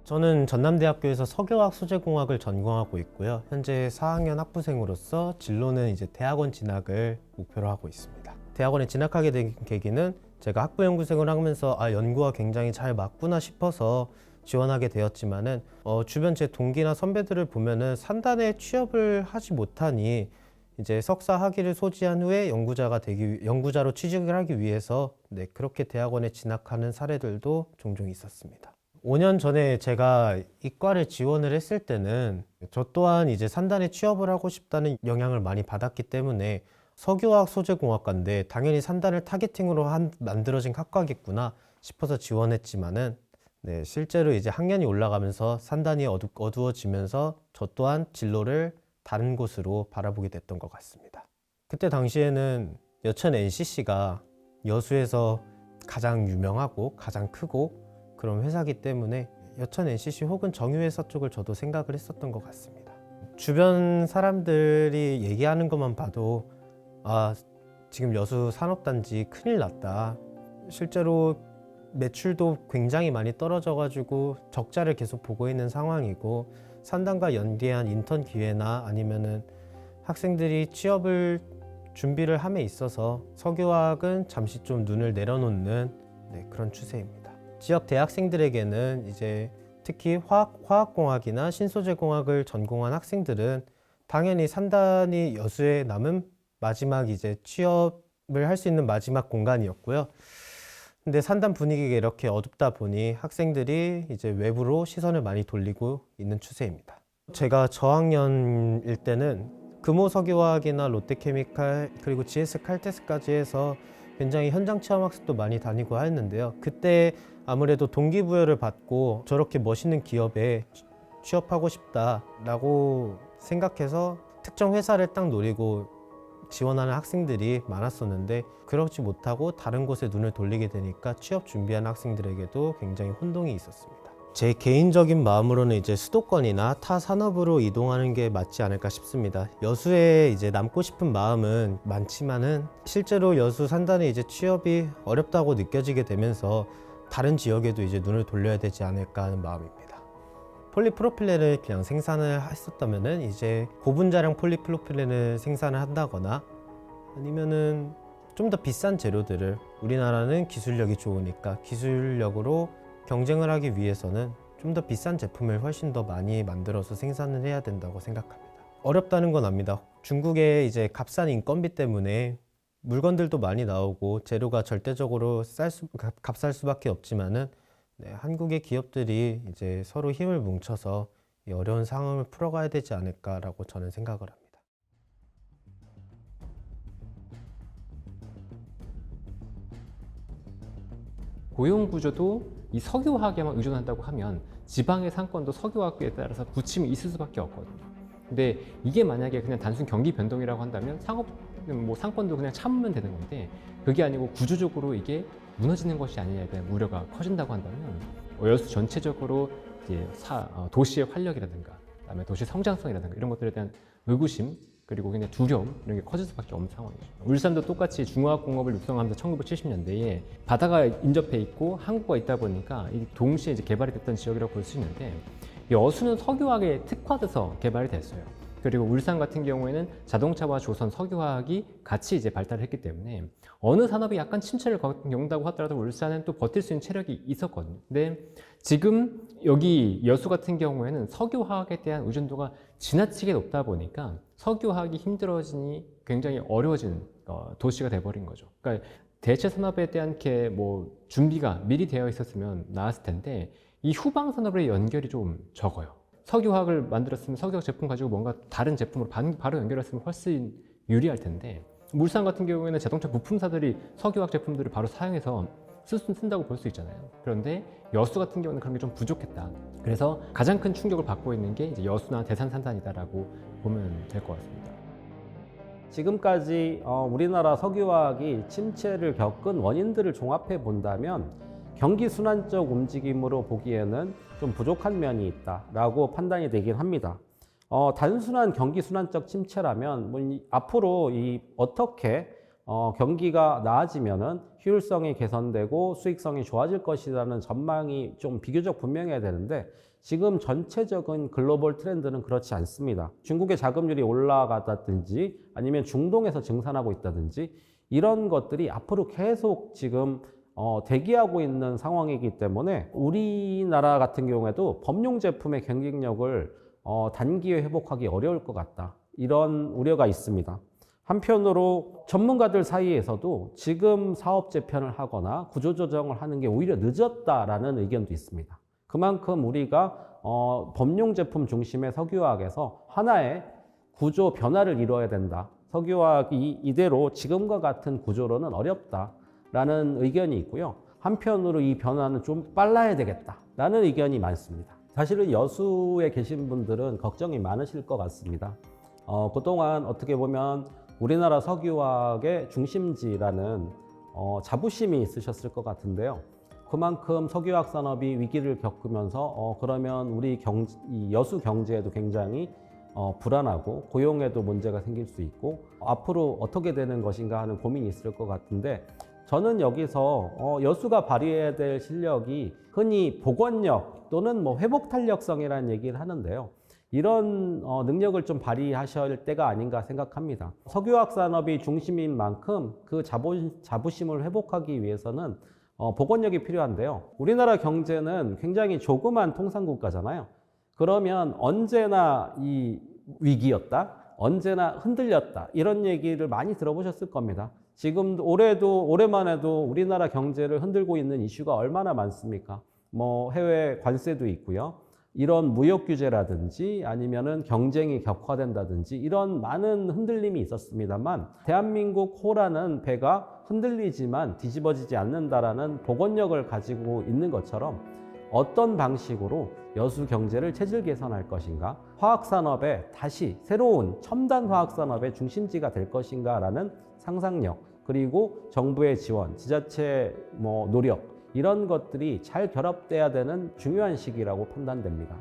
저는 전남대학교에서 석유화학 소재공학을 전공하고 있고요. 현재 4학년 학부생으로서 진로는 이제 대학원 진학을 목표로 하고 있습니다. 대학원에 진학하게 된 계기는 제가 학부연구생을 하면서 연구와 굉장히 잘 맞구나 싶어서 지원하게 되었지만은 주변 제 동기나 선배들을 보면은 산단에 취업을 하지 못하니 이제 석사 학위를 소지한 후에 연구자로 취직을 하기 위해서 그렇게 대학원에 진학하는 사례들도 종종 있었습니다. 5년 전에 제가 이과를 지원을 했을 때는 저 또한 이제 산단에 취업을 하고 싶다는 영향을 많이 받았기 때문에 석유화학 소재공학과인데 당연히 산단을 타겟팅으로 만들어진 학과겠구나 싶어서 지원했지만은 실제로 이제 학년이 올라가면서 산단이 어두워지면서 저 또한 진로를 다른 곳으로 바라보게 됐던 것 같습니다. 그때 당시에는 여천 NCC가 여수에서 가장 유명하고 가장 크고 그런 회사이기 때문에 여천 NCC 혹은 정유회사 쪽을 저도 생각을 했었던 것 같습니다. 주변 사람들이 얘기하는 것만 봐도 지금 여수 산업단지 큰일 났다. 실제로 매출도 굉장히 많이 떨어져가지고 적자를 계속 보고 있는 상황이고 산단과 연계한 인턴 기회나 아니면은 학생들이 취업을 준비를 함에 있어서 석유화학은 잠시 좀 눈을 내려놓는 그런 추세입니다. 지역 대학생들에게는 이제 특히 화학공학이나 신소재공학을 전공한 학생들은 당연히 산단이 여수에 남은 마지막 이제 취업을 할 수 있는 마지막 공간이었고요. 근데 산단 분위기가 이렇게 어둡다 보니 학생들이 이제 외부로 시선을 많이 돌리고 있는 추세입니다. 제가 저학년일 때는 금호석유화학이나 롯데케미칼 그리고 GS 칼텍스까지 해서 굉장히 현장 체험 학습도 많이 다니고 했는데요. 그때 아무래도 동기부여를 받고 저렇게 멋있는 기업에 취업하고 싶다라고 생각해서 특정 회사를 딱 노리고 지원하는 학생들이 많았었는데 그렇지 못하고 다른 곳에 눈을 돌리게 되니까 취업 준비하는 학생들에게도 굉장히 혼동이 있었습니다. 제 개인적인 마음으로는 이제 수도권이나 타 산업으로 이동하는 게 맞지 않을까 싶습니다. 여수에 이제 남고 싶은 마음은 많지만은 실제로 여수 산단에 이제 취업이 어렵다고 느껴지게 되면서 다른 지역에도 이제 눈을 돌려야 되지 않을까 하는 마음입니다. 폴리프로필렌을 그냥 생산을 했었다면은 이제 고분자량 폴리프로필렌을 생산을 한다거나 아니면은 좀 더 비싼 재료들을 우리나라는 기술력이 좋으니까 기술력으로 경쟁을 하기 위해서는 좀 더 비싼 제품을 훨씬 더 많이 만들어서 생산을 해야 된다고 생각합니다. 어렵다는 건 압니다. 중국의 이제 값싼 인건비 때문에 물건들도 많이 나오고 재료가 절대적으로 값쌀 수밖에 없지만은 한국의 기업들이 이제 서로 힘을 뭉쳐서 이 어려운 상황을 풀어가야 되지 않을까라고 저는 생각을 합니다. 고용 구조도 이 석유화학에만 의존한다고 하면 지방의 상권도 석유화학에 따라서 부침이 있을 수밖에 없거든요. 근데 이게 만약에 그냥 단순 경기 변동이라고 한다면 상권도 그냥 참으면 되는 건데 그게 아니고 구조적으로 이게 무너지는 것이 아니냐에 대한 우려가 커진다고 한다면 여수 전체적으로 이제 도시의 활력이라든가 그다음에 도시 성장성이라든가 이런 것들에 대한 의구심 그리고 그냥 두려움 이런 게 커질 수밖에 없는 상황이죠. 울산도 똑같이 중화학공업을 육성하면서 1970년대에 바다가 인접해 있고 항구가 있다 보니까 이 동시에 이제 개발이 됐던 지역이라고 볼 수 있는데 여수는 석유화학에 특화돼서 개발이 됐어요. 그리고 울산 같은 경우에는 자동차와 조선, 석유화학이 같이 이제 발달을 했기 때문에 어느 산업이 약간 침체를 겪는다고 하더라도 울산은 또 버틸 수 있는 체력이 있었거든요. 근데 지금 여기 여수 같은 경우에는 석유화학에 대한 의존도가 지나치게 높다 보니까 석유화학이 힘들어지니 굉장히 어려워진 도시가 돼버린 거죠. 그러니까 대체 산업에 대한 준비가 미리 되어 있었으면 나았을 텐데 이 후방 산업의 연결이 좀 적어요. 석유화학을 만들었으면 석유화학 제품 가지고 뭔가 다른 제품으로 바로 연결했으면 훨씬 유리할 텐데 울산 같은 경우에는 자동차 부품사들이 석유화학 제품들을 바로 사용해서 쓴다고 볼 수 있잖아요. 그런데 여수 같은 경우는 그런 게 좀 부족했다. 그래서 가장 큰 충격을 받고 있는 게 이제 여수나 대산 산단이다라고 보면 될 것 같습니다. 지금까지 우리나라 석유화학이 침체를 겪은 원인들을 종합해 본다면 경기 순환적 움직임으로 보기에는 좀 부족한 면이 있다라고 판단이 되긴 합니다. 단순한 경기 순환적 침체라면 앞으로 어떻게 경기가 나아지면은 효율성이 개선되고 수익성이 좋아질 것이라는 전망이 좀 비교적 분명해야 되는데 지금 전체적인 글로벌 트렌드는 그렇지 않습니다. 중국의 자금률이 올라갔다든지 아니면 중동에서 증산하고 있다든지 이런 것들이 앞으로 계속 지금 대기하고 있는 상황이기 때문에 우리나라 같은 경우에도 범용 제품의 경쟁력을 단기에 회복하기 어려울 것 같다. 이런 우려가 있습니다. 한편으로 전문가들 사이에서도 지금 사업 재편을 하거나 구조조정을 하는 게 오히려 늦었다라는 의견도 있습니다. 그만큼 우리가 범용 제품 중심의 석유화학에서 하나의 구조 변화를 이루어야 된다. 석유화학이 이대로 지금과 같은 구조로는 어렵다라는 의견이 있고요. 한편으로 이 변화는 좀 빨라야 되겠다라는 의견이 많습니다. 사실은 여수에 계신 분들은 걱정이 많으실 것 같습니다. 그동안 어떻게 보면 우리나라 석유화학의 중심지라는 자부심이 있으셨을 것 같은데요. 그만큼 석유화학 산업이 위기를 겪으면서 그러면 우리 이 여수 경제에도 굉장히 불안하고 고용에도 문제가 생길 수 있고 앞으로 어떻게 되는 것인가 하는 고민이 있을 것 같은데 저는 여기서 여수가 발휘해야 될 실력이 흔히 복원력 또는 뭐 회복 탄력성이라는 얘기를 하는데요. 이런 능력을 좀 발휘하실 때가 아닌가 생각합니다. 석유화학 산업이 중심인 만큼 그 자부심을 회복하기 위해서는 복원력이 필요한데요. 우리나라 경제는 굉장히 조그만 통상국가잖아요. 그러면 언제나 이 위기였다, 언제나 흔들렸다 이런 얘기를 많이 들어보셨을 겁니다. 지금 올해만 해도 우리나라 경제를 흔들고 있는 이슈가 얼마나 많습니까? 뭐 해외 관세도 있고요. 이런 무역 규제라든지 아니면은 경쟁이 격화된다든지 이런 많은 흔들림이 있었습니다만 대한민국 호라는 배가 흔들리지만 뒤집어지지 않는다라는 복원력을 가지고 있는 것처럼 어떤 방식으로 여수 경제를 체질 개선할 것인가, 화학산업의 다시 새로운 첨단 화학산업의 중심지가 될 것인가라는 상상력, 그리고 정부의 지원, 지자체 노력 이런 것들이 잘 결합돼야 되는 중요한 시기라고 판단됩니다.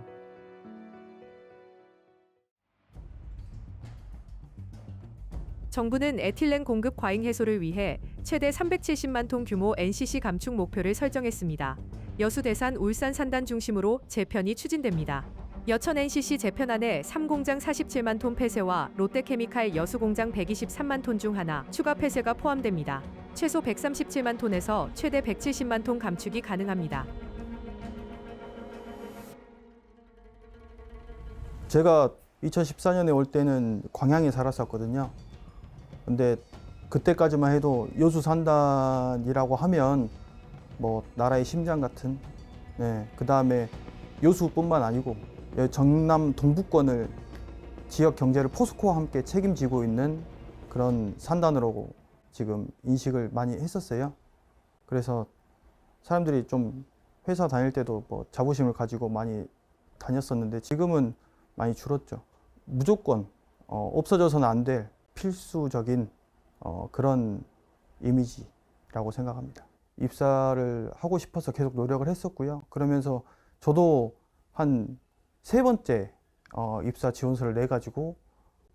정부는 에틸렌 공급 과잉 해소를 위해 최대 370만 톤 규모 NCC 감축 목표를 설정했습니다. 여수, 대산, 울산, 산단 중심으로 재편이 추진됩니다. 여천 NCC 재편안에 3공장 47만 톤 폐쇄와 롯데케미칼 여수 공장 123만 톤 중 하나 추가 폐쇄가 포함됩니다. 최소 137만 톤에서 최대 170만 톤 감축이 가능합니다. 제가 2014년에 올 때는 광양에 살았었거든요. 근데 그때까지만 해도 여수 산단이라고 하면 뭐 나라의 심장 같은, 그 다음에 여수뿐만 아니고 전남 동부권을 지역 경제를 포스코와 함께 책임지고 있는 그런 산단으로 지금 인식을 많이 했었어요. 그래서 사람들이 좀 회사 다닐 때도 뭐 자부심을 가지고 많이 다녔었는데 지금은 많이 줄었죠. 무조건 없어져서는 안 될 필수적인 그런 이미지라고 생각합니다. 입사를 하고 싶어서 계속 노력을 했었고요. 그러면서 저도 한 3번째 입사 지원서를 내가지고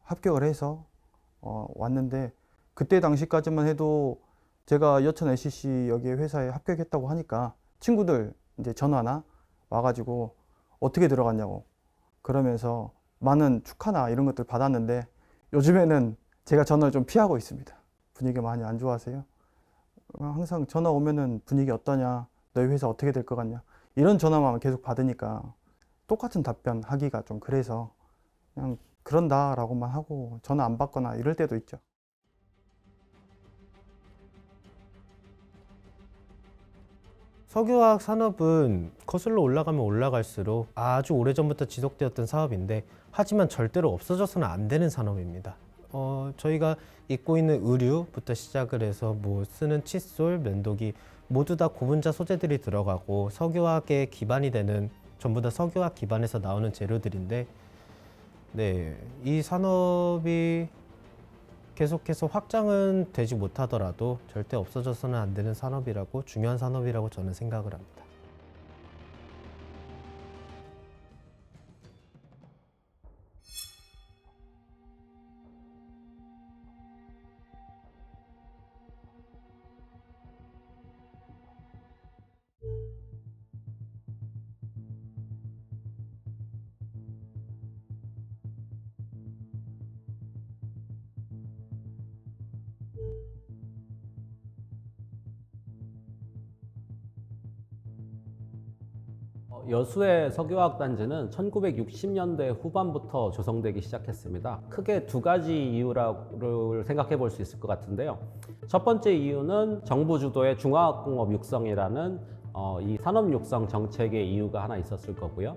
합격을 해서 왔는데 그때 당시까지만 해도 제가 여천 LCC 여기 회사에 합격했다고 하니까 친구들 이제 전화나 와가지고 어떻게 들어갔냐고 그러면서 많은 축하나 이런 것들 받았는데 요즘에는 제가 전화를 좀 피하고 있습니다. 분위기가 많이 안 좋아하세요. 항상 전화 오면은 분위기 어떠냐, 너희 회사 어떻게 될 것 같냐 이런 전화만 계속 받으니까 똑같은 답변 하기가 좀 그래서 그냥 그런다라고만 하고 전화 안 받거나 이럴 때도 있죠. 석유화학 산업은 거슬러 올라가면 올라갈수록 아주 오래전부터 지속되었던 사업인데 하지만 절대로 없어져서는 안 되는 산업입니다. 저희가 입고 있는 의류부터 시작을 해서 뭐 쓰는 칫솔, 면도기 모두 다 고분자 소재들이 들어가고 석유화학의 기반이 되는 전부 다 석유화학 기반에서 나오는 재료들인데 이 산업이 계속해서 확장은 되지 못하더라도 절대 없어져서는 안 되는 산업이라고 중요한 산업이라고 저는 생각을 합니다. 여수의 석유화학 단지는 1960년대 후반부터 조성되기 시작했습니다. 크게 두 가지 이유를 생각해 볼 수 있을 것 같은데요. 첫 번째 이유는 정부 주도의 중화학공업 육성이라는 이 산업 육성 정책의 이유가 하나 있었을 거고요.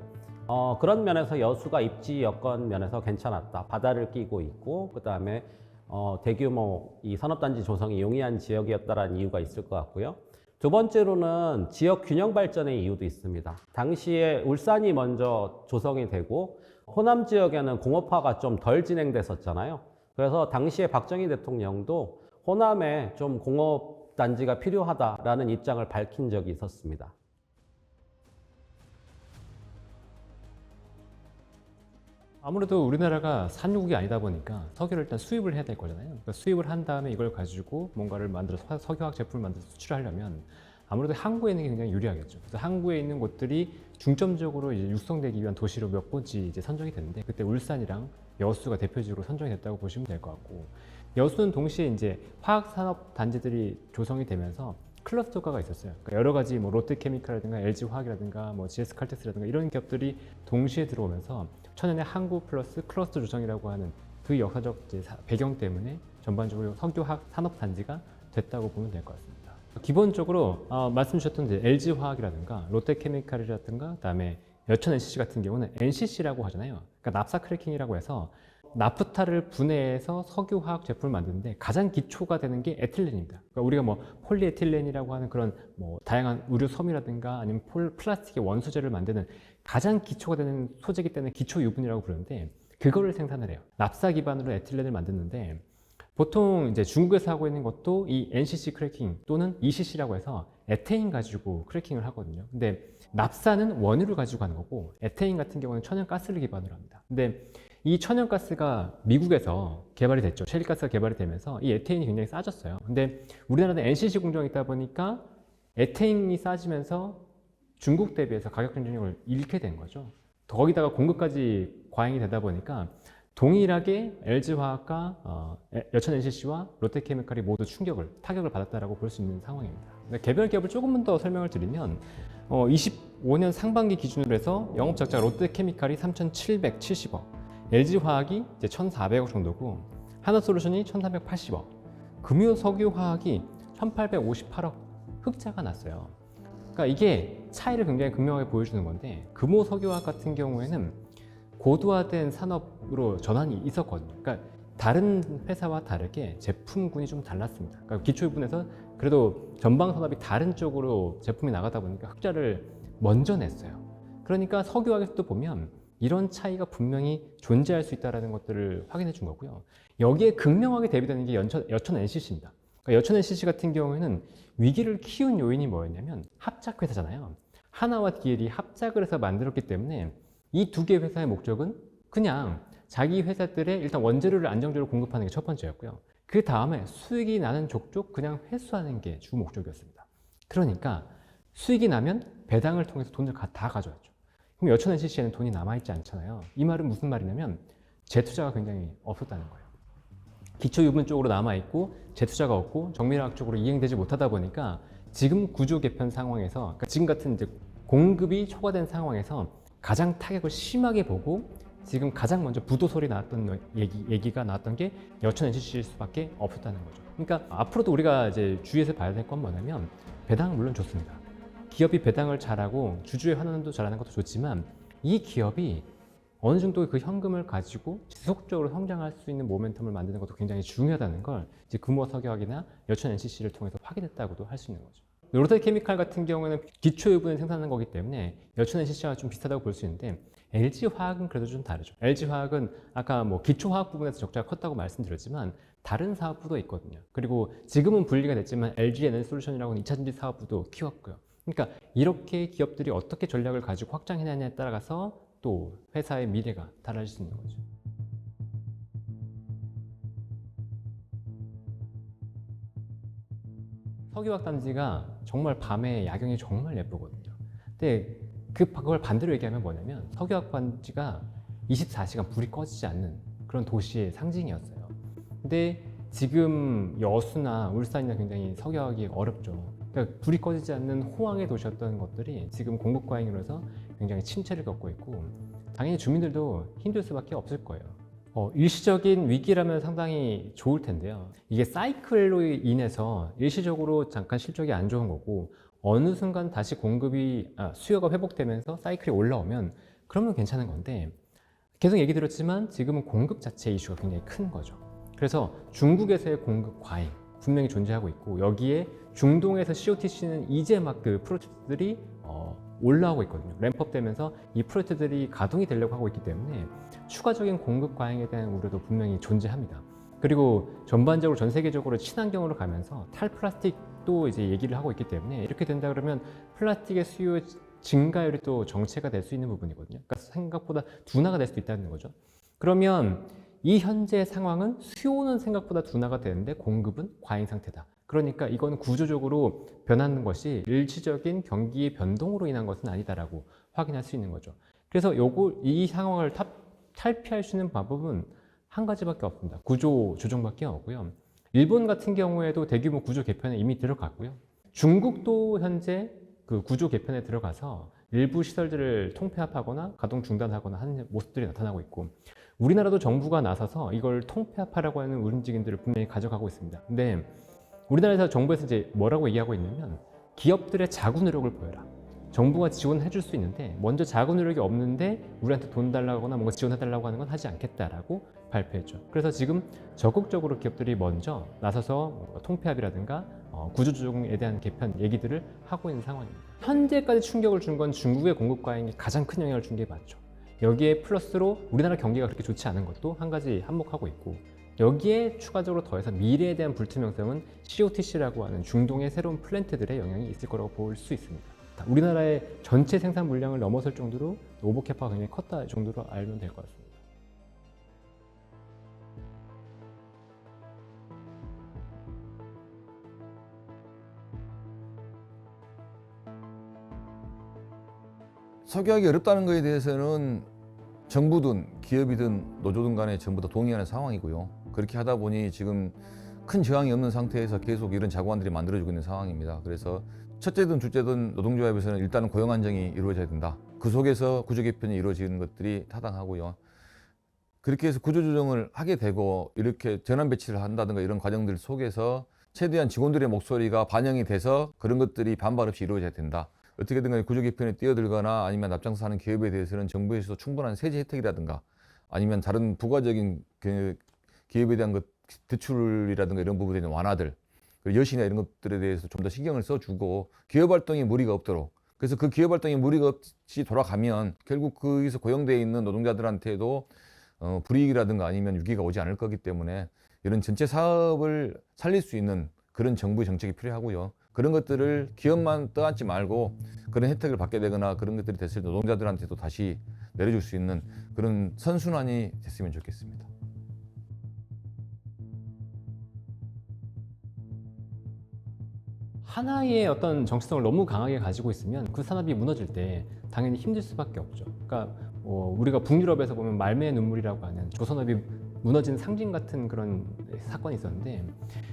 그런 면에서 여수가 입지 여건 면에서 괜찮았다. 바다를 끼고 있고 그다음에 대규모 이 산업단지 조성이 용이한 지역이었다라는 이유가 있을 것 같고요. 두 번째로는 지역 균형 발전의 이유도 있습니다. 당시에 울산이 먼저 조성이 되고 호남 지역에는 공업화가 좀 덜 진행됐었잖아요. 그래서 당시에 박정희 대통령도 호남에 좀 공업단지가 필요하다라는 입장을 밝힌 적이 있었습니다. 아무래도 우리나라가 산유국이 아니다 보니까 석유를 일단 수입을 해야 될 거잖아요. 그러니까 수입을 한 다음에 이걸 가지고 뭔가를 만들어서 석유화학 제품을 만들어서 수출하려면 아무래도 항구에 있는 게 굉장히 유리하겠죠. 그래서 항구에 있는 곳들이 중점적으로 이제 육성되기 위한 도시로 몇 곳이 이제 선정이 됐는데 그때 울산이랑 여수가 대표적으로 선정이 됐다고 보시면 될 것 같고, 여수는 동시에 이제 화학산업 단지들이 조성이 되면서 클러스터화가 있었어요. 그러니까 여러 가지 뭐 롯데케미칼이라든가 LG화학이라든가 뭐 GS칼텍스라든가 이런 기업들이 동시에 들어오면서 천연의 항구 플러스 클러스터 조성이라고 하는 그 역사적 배경 때문에 전반적으로 석유화학 산업 단지가 됐다고 보면 될 것 같습니다. 기본적으로 말씀 주셨던 LG화학이라든가 롯데케미칼이라든가 그다음에 여천 NCC 같은 경우는 NCC라고 하잖아요. 그러니까 납사 크래킹이라고 해서 나프타를 분해해서 석유화학 제품을 만드는데 가장 기초가 되는 게 에틸렌입니다. 그러니까 우리가 뭐 폴리에틸렌이라고 하는 그런 뭐 다양한 의류 섬이라든가 아니면 플라스틱의 원소재를 만드는 가장 기초가 되는 소재이기 때문에 기초 유분이라고 부르는데 그거를 생산을 해요. 납사 기반으로 에틸렌을 만드는데 보통 이제 중국에서 하고 있는 것도 이 NCC 크래킹 또는 ECC라고 해서 에테인 가지고 크래킹을 하거든요. 근데 납사는 원유를 가지고 하는 거고 에테인 같은 경우는 천연가스를 기반으로 합니다. 근데 이 천연가스가 미국에서 개발이 됐죠. 셰일가스가 개발이 되면서 이 에테인이 굉장히 싸졌어요. 근데 우리나라는 NCC 공정이 있다 보니까 에테인이 싸지면서 중국 대비해서 가격 경쟁력을 잃게 된 거죠. 거기다가 공급까지 과잉이 되다 보니까 동일하게 LG화학과 여천 NCC와 롯데케미칼이 모두 타격을 받았다라고 볼 수 있는 상황입니다. 개별 기업을 조금만 더 설명을 드리면 25년 상반기 기준으로 해서 영업적자 롯데케미칼이 3,770억, LG화학이 이제 1,400억 정도고 하나솔루션이 1,480억, 금요석유화학이 1,858억 흑자가 났어요. 그러니까 이게 차이를 굉장히 극명하게 보여주는 건데 금호석유화학 같은 경우에는 고도화된 산업으로 전환이 있었거든요. 그러니까 다른 회사와 다르게 제품군이 좀 달랐습니다. 그러니까 기초유분에서 그래도 전방 산업이 다른 쪽으로 제품이 나가다 보니까 흑자를 먼저 냈어요. 그러니까 석유화학에서도 보면 이런 차이가 분명히 존재할 수 있다는 것들을 확인해 준 거고요. 여기에 극명하게 대비되는 게 여천 NCC입니다. 그러니까 여천 NCC 같은 경우에는 위기를 키운 요인이 뭐였냐면 합작회사잖아요. 하나와 DL이 합작을 해서 만들었기 때문에 이 두 개 회사의 목적은 그냥 자기 회사들의 일단 원재료를 안정적으로 공급하는 게 첫 번째였고요. 그 다음에 수익이 나는 족족 그냥 회수하는 게 주 목적이었습니다. 그러니까 수익이 나면 배당을 통해서 돈을 다 가져왔죠. 그럼 여천 NCC에는 돈이 남아있지 않잖아요. 이 말은 무슨 말이냐면 재투자가 굉장히 없었다는 거예요. 기초유분 쪽으로 남아있고 재투자가 없고 정밀화학 쪽으로 이행되지 못하다 보니까 지금 구조 개편 상황에서 그러니까 지금 같은 이제 공급이 초과된 상황에서 가장 타격을 심하게 보고 지금 가장 먼저 부도 소리 나왔던 얘기가 나왔던 게 여천 NCC일 수밖에 없었다는 거죠. 그러니까 앞으로도 우리가 이제 주의해서 봐야 될 건 뭐냐면 배당은 물론 좋습니다. 기업이 배당을 잘하고 주주의 환원도 잘하는 것도 좋지만 이 기업이 어느 정도 그 현금을 가지고 지속적으로 성장할 수 있는 모멘텀을 만드는 것도 굉장히 중요하다는 걸 이제 금호석유화학이나 여천 NCC를 통해서 확인했다고도 할 수 있는 거죠. 롯데케미칼 같은 경우는 기초유분을 생산하는 거기 때문에 여천 NCC와 좀 비슷하다고 볼 수 있는데 LG화학은 그래도 좀 다르죠. LG화학은 아까 뭐 기초화학 부분에서 적자가 컸다고 말씀드렸지만 다른 사업부도 있거든요. 그리고 지금은 분리가 됐지만 LG 에너지솔루션이라고 하는 2차 전지 사업부도 키웠고요. 그러니까 이렇게 기업들이 어떻게 전략을 가지고 확장해내냐에 따라서 또 회사의 미래가 달라질 수 있는 거죠. 석유화학 단지가 정말 밤에 야경이 정말 예쁘거든요. 근데 그걸 반대로 얘기하면 뭐냐면 석유화학 단지가 24시간 불이 꺼지지 않는 그런 도시의 상징이었어요. 근데 지금 여수나 울산이나 굉장히 석유화학이 어렵죠. 그러니까 불이 꺼지지 않는 호황의 도시였던 것들이 지금 공급 과잉으로 해서 굉장히 침체를 겪고 있고 당연히 주민들도 힘들 수밖에 없을 거예요. 일시적인 위기라면 상당히 좋을 텐데요. 이게 사이클로 인해서 일시적으로 잠깐 실적이 안 좋은 거고 어느 순간 다시 수요가 회복되면서 사이클이 올라오면 그러면 괜찮은 건데 계속 얘기 들었지만 지금은 공급 자체 이슈가 굉장히 큰 거죠. 그래서 중국에서의 공급 과잉 분명히 존재하고 있고 여기에 중동에서 COTC는 이제 막 그 프로젝트들이 올라오고 있거든요. 램프업 되면서 이 프로젝트들이 가동이 되려고 하고 있기 때문에 추가적인 공급 과잉에 대한 우려도 분명히 존재합니다. 그리고 전반적으로 전 세계적으로 친환경으로 가면서 탈플라스틱도 이제 얘기를 하고 있기 때문에 이렇게 된다 그러면 플라스틱의 수요 증가율이 또 정체가 될 수 있는 부분이거든요. 그러니까 생각보다 둔화가 될 수도 있다는 거죠. 그러면 이 현재 상황은 수요는 생각보다 둔화가 되는데 공급은 과잉 상태다. 그러니까 이건 구조적으로 변하는 것이 일시적인 경기의 변동으로 인한 것은 아니다라고 확인할 수 있는 거죠. 그래서 이 상황을 탈피할 수 있는 방법은 한 가지밖에 없습니다. 구조 조정밖에 없고요. 일본 같은 경우에도 대규모 구조 개편에 이미 들어갔고요. 중국도 현재 그 구조 개편에 들어가서 일부 시설들을 통폐합하거나 가동 중단하거나 하는 모습들이 나타나고 있고 우리나라도 정부가 나서서 이걸 통폐합하라고 하는 움직임들을 분명히 가져가고 있습니다. 근데 우리나라에서 정부에서 이제 뭐라고 얘기하고 있냐면 기업들의 자구 노력을 보여라. 정부가 지원해 줄 수 있는데 먼저 자구 노력이 없는데 우리한테 돈 달라거나 뭔가 지원해 달라고 하는 건 하지 않겠다라고 발표했죠. 그래서 지금 적극적으로 기업들이 먼저 나서서 통폐합이라든가 구조조정에 대한 개편 얘기들을 하고 있는 상황입니다. 현재까지 충격을 준 건 중국의 공급 과잉이 가장 큰 영향을 준 게 맞죠. 여기에 플러스로 우리나라 경기가 그렇게 좋지 않은 것도 한 가지 한몫하고 있고 여기에 추가적으로 더해서 미래에 대한 불투명성은 COTC라고 하는 중동의 새로운 플랜트들의 영향이 있을 거라고 볼 수 있습니다. 우리나라의 전체 생산 물량을 넘어설 정도로 오버캐파가 굉장히 컸다 정도로 알면 될 것 같습니다. 석유하기 어렵다는 것에 대해서는 정부든 기업이든 노조든 간에 전부 다 동의하는 상황이고요. 그렇게 하다 보니 지금 큰 저항이 없는 상태에서 계속 이런 자구안들이 만들어지고 있는 상황입니다. 그래서 첫째든 둘째든 노동조합에서는 일단은 고용 안정이 이루어져야 된다. 그 속에서 구조 개편이 이루어지는 것들이 타당하고요. 그렇게 해서 구조조정을 하게 되고 이렇게 전환 배치를 한다든가 이런 과정들 속에서 최대한 직원들의 목소리가 반영이 돼서 그런 것들이 반발 없이 이루어져야 된다. 어떻게든 간에 구조 개편에 뛰어들거나 아니면 앞장서 하는 기업에 대해서는 정부에서 충분한 세제 혜택이라든가 아니면 다른 부가적인 그 기업에 대한 것 대출이라든가 이런 부분에 대한 완화들 그리고 여신이나 이런 것들에 대해서 좀 더 신경을 써주고 기업 활동에 무리가 없도록 그래서 그 기업 활동에 무리가 없이 돌아가면 결국 거기서 고용되어 있는 노동자들한테도 불이익이라든가 아니면 위기가 오지 않을 거기 때문에 이런 전체 사업을 살릴 수 있는 그런 정부의 정책이 필요하고요. 그런 것들을 기업만 떠안지 말고 그런 혜택을 받게 되거나 그런 것들이 됐을 때 노동자들한테도 다시 내려줄 수 있는 그런 선순환이 됐으면 좋겠습니다. 하나의 어떤 정체성을 너무 강하게 가지고 있으면 그 산업이 무너질 때 당연히 힘들 수밖에 없죠. 그러니까 우리가 북유럽에서 보면 말매의 눈물이라고 하는 조선업이 무너진 상징 같은 그런 사건이 있었는데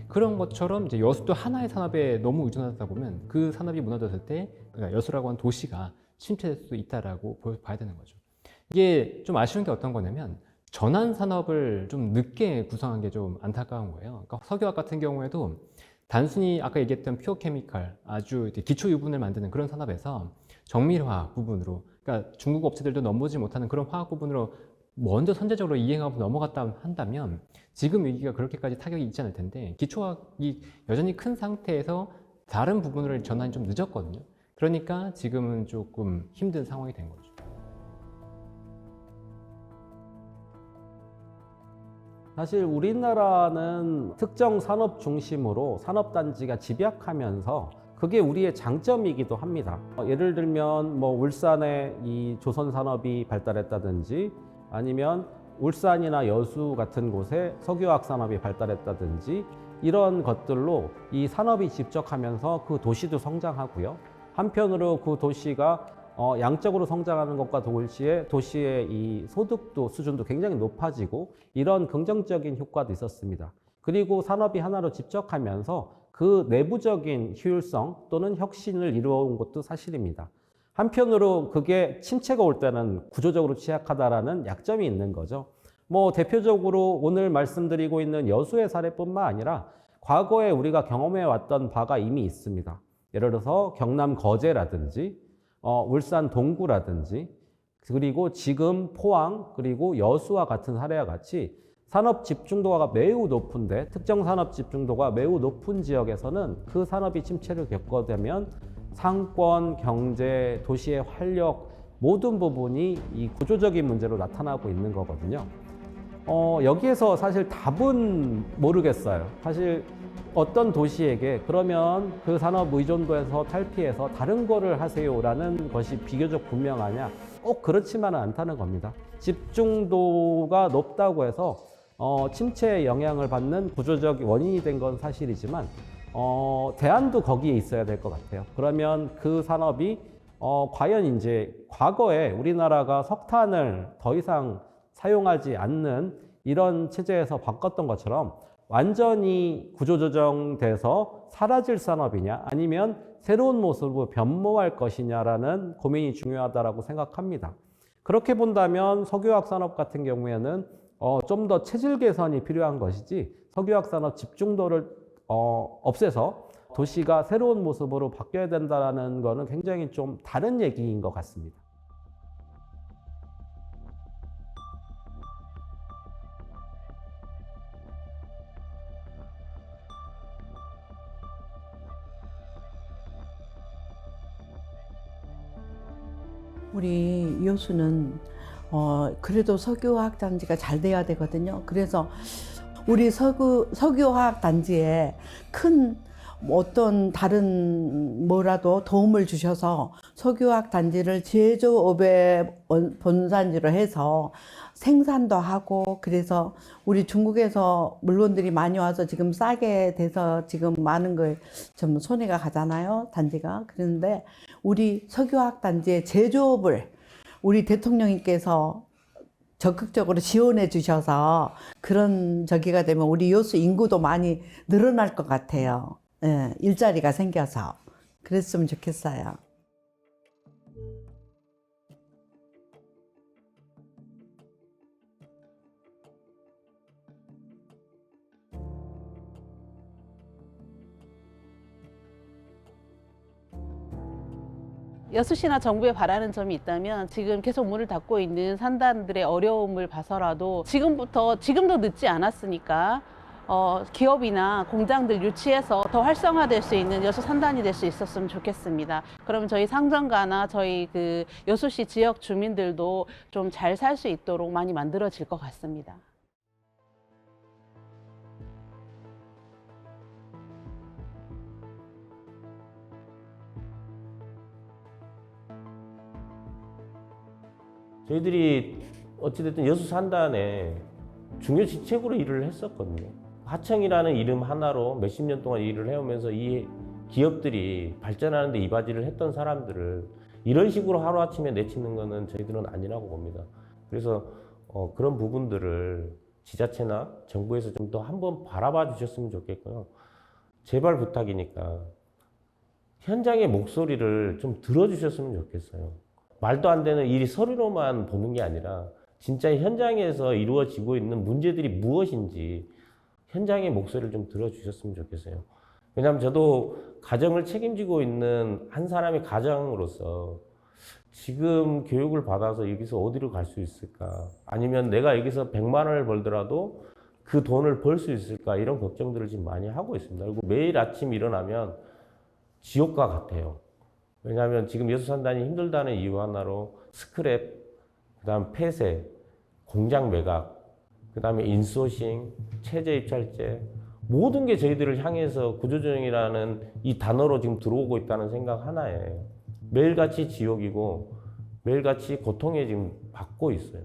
그런 것처럼 이제 여수도 하나의 산업에 너무 의존하다 보면 그 산업이 무너졌을 때 그러니까 여수라고 하는 도시가 침체될 수도 있다라고 봐야 되는 거죠. 이게 좀 아쉬운 게 어떤 거냐면 전환 산업을 좀 늦게 구성한 게 좀 안타까운 거예요. 그러니까 석유화학 같은 경우에도 단순히 아까 얘기했던 퓨어 케미칼 아주 기초 유분을 만드는 그런 산업에서 정밀화학 부분으로 그러니까 중국 업체들도 넘보지 못하는 그런 화학 부분으로 먼저 선제적으로 이행하고 넘어갔다 한다면 지금 위기가 그렇게까지 타격이 있지 않을 텐데 기초화학이 여전히 큰 상태에서 다른 부분으로 전환이 좀 늦었거든요. 그러니까 지금은 조금 힘든 상황이 된 거죠. 사실 우리나라는 특정 산업 중심으로 산업단지가 집약하면서 그게 우리의 장점이기도 합니다. 예를 들면 뭐 울산에 이 조선산업이 발달했다든지 아니면 울산이나 여수 같은 곳에 석유화학 산업이 발달했다든지 이런 것들로 이 산업이 집적하면서 그 도시도 성장하고요. 한편으로 그 도시가 양적으로 성장하는 것과 동시에 도시의 이 소득도 수준도 굉장히 높아지고 이런 긍정적인 효과도 있었습니다. 그리고 산업이 하나로 집적하면서 그 내부적인 효율성 또는 혁신을 이루어온 것도 사실입니다. 한편으로 그게 침체가 올 때는 구조적으로 취약하다라는 약점이 있는 거죠. 뭐 대표적으로 오늘 말씀드리고 있는 여수의 사례뿐만 아니라 과거에 우리가 경험해 왔던 바가 이미 있습니다. 예를 들어서 경남 거제라든지 울산 동구라든지 그리고 지금 포항 그리고 여수와 같은 사례와 같이 산업 집중도가 매우 높은데 특정 산업 집중도가 매우 높은 지역에서는 그 산업이 침체를 겪게 되면 상권, 경제, 도시의 활력 모든 부분이 이 구조적인 문제로 나타나고 있는 거거든요. 여기에서 사실 답은 모르겠어요. 사실 어떤 도시에게 그러면 그 산업 의존도에서 탈피해서 다른 거를 하세요라는 것이 비교적 분명하냐? 꼭 그렇지만은 않다는 겁니다. 집중도가 높다고 해서 침체의 영향을 받는 구조적 원인이 된 건 사실이지만 대안도 거기에 있어야 될 것 같아요. 그러면 그 산업이 과연 이제 과거에 우리나라가 석탄을 더 이상 사용하지 않는 이런 체제에서 바꿨던 것처럼 완전히 구조조정돼서 사라질 산업이냐 아니면 새로운 모습으로 변모할 것이냐라는 고민이 중요하다고 생각합니다. 그렇게 본다면 석유화학 산업 같은 경우에는 좀 더 체질 개선이 필요한 것이지 석유화학 산업 집중도를 없애서 도시가 새로운 모습으로 바뀌어야 된다는 것은 굉장히 좀 다른 얘기인 것 같습니다. 우리 여수는 그래도 석유화학 단지가 잘 돼야 되거든요. 그래서 우리 석유화학 단지에 큰 어떤 다른 뭐라도 도움을 주셔서 석유화학 단지를 제조업의 본산지로 해서 생산도 하고 그래서 우리 중국에서 물건들이 많이 와서 지금 싸게 돼서 지금 많은 걸 좀 손해가 가잖아요, 단지가. 그런데 우리 석유화학 단지의 제조업을 우리 대통령님께서 적극적으로 지원해 주셔서 그런 저기가 되면 우리 여수 인구도 많이 늘어날 것 같아요. 예, 일자리가 생겨서 그랬으면 좋겠어요. 여수시나 정부에 바라는 점이 있다면 지금 계속 문을 닫고 있는 산단들의 어려움을 봐서라도 지금도 늦지 않았으니까 기업이나 공장들 유치해서 더 활성화될 수 있는 여수 산단이 될 수 있었으면 좋겠습니다. 그러면 저희 상점가나 저희 그 여수시 지역 주민들도 좀 잘 살 수 있도록 많이 만들어질 것 같습니다. 저희들이 어찌됐든 여수 산단에 중요 직책으로 일을 했었거든요. 하청이라는 이름 하나로 몇십 년 동안 일을 해오면서 이 기업들이 발전하는 데 이바지를 했던 사람들을 이런 식으로 하루아침에 내치는 거는 저희들은 아니라고 봅니다. 그래서 그런 부분들을 지자체나 정부에서 좀 더 한번 바라봐 주셨으면 좋겠고요. 제발 부탁이니까 현장의 목소리를 좀 들어주셨으면 좋겠어요. 말도 안 되는 일이 서류로만 보는 게 아니라 진짜 현장에서 이루어지고 있는 문제들이 무엇인지 현장의 목소리를 좀 들어주셨으면 좋겠어요. 왜냐하면 저도 가정을 책임지고 있는 한 사람의 가장으로서 지금 교육을 받아서 여기서 어디로 갈 수 있을까? 아니면 내가 여기서 100만 원을 벌더라도 그 돈을 벌 수 있을까? 이런 걱정들을 지금 많이 하고 있습니다. 그리고 매일 아침 일어나면 지옥과 같아요. 왜냐하면 지금 여수 산단이 힘들다는 이유 하나로 스크랩, 그다음 폐쇄, 공장 매각, 그다음에 인소싱, 체제 입찰제 모든 게 저희들을 향해서 구조조정이라는 이 단어로 지금 들어오고 있다는 생각 하나에 매일같이 지옥이고 매일같이 고통에 지금 받고 있어요.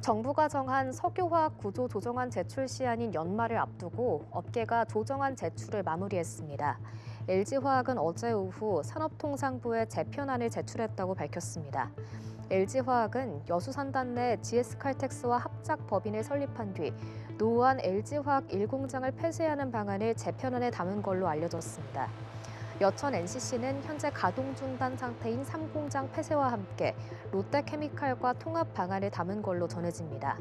정부가 정한 석유화학 구조 조정안 제출 시한인 연말을 앞두고 업계가 조정안 제출을 마무리했습니다. LG화학은 어제 오후 산업통상부에 재편안을 제출했다고 밝혔습니다. LG화학은 여수 산단 내 GS칼텍스와 합작 법인을 설립한 뒤 노후한 LG화학 1공장을 폐쇄하는 방안을 재편안에 담은 걸로 알려졌습니다. 여천 NCC는 현재 가동 중단 상태인 3공장 폐쇄와 함께 롯데케미칼과 통합 방안을 담은 걸로 전해집니다.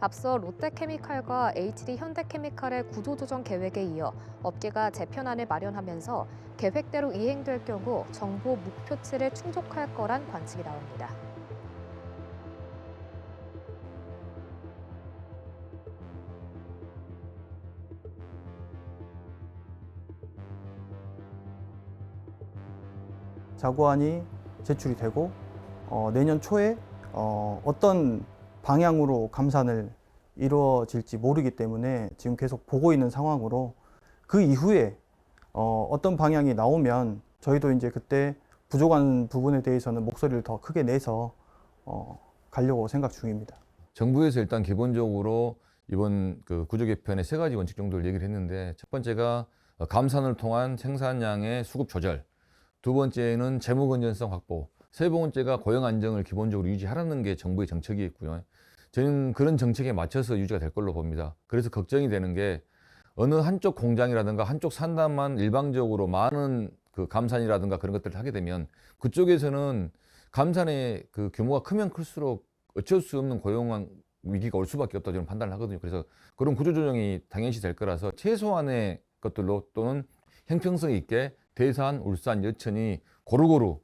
앞서 롯데케미칼과 HD 현대케미칼의 구조조정 계획에 이어 업계가 재편안을 마련하면서 계획대로 이행될 경우 정부 목표치를 충족할 거란 관측이 나옵니다. 자구안이 제출이 되고 내년 초에 어떤 방향으로 감산을 이루어질지 모르기 때문에 지금 계속 보고 있는 상황으로 그 이후에 어떤 방향이 나오면 저희도 이제 그때 부족한 부분에 대해서는 목소리를 더 크게 내서 가려고 생각 중입니다. 정부에서 일단 기본적으로 이번 그 구조 개편의 3가지 원칙 정도를 얘기를 했는데, 첫 번째가 감산을 통한 생산량의 수급 조절, 두 번째는 재무 건전성 확보, 세 번째가 고용 안정을 기본적으로 유지하라는 게 정부의 정책이었고요. 저는 그런 정책에 맞춰서 유지가 될 걸로 봅니다. 그래서 걱정이 되는 게 어느 한쪽 공장이라든가 한쪽 산단만 일방적으로 많은 그 감산이라든가 그런 것들을 하게 되면 그쪽에서는 감산의 그 규모가 크면 클수록 어쩔 수 없는 고용 위기가 올 수밖에 없다고 저는 판단을 하거든요. 그래서 그런 구조조정이 당연시 될 거라서 최소한의 것들로 또는 형평성 있게 대산, 울산, 여천이 고루고루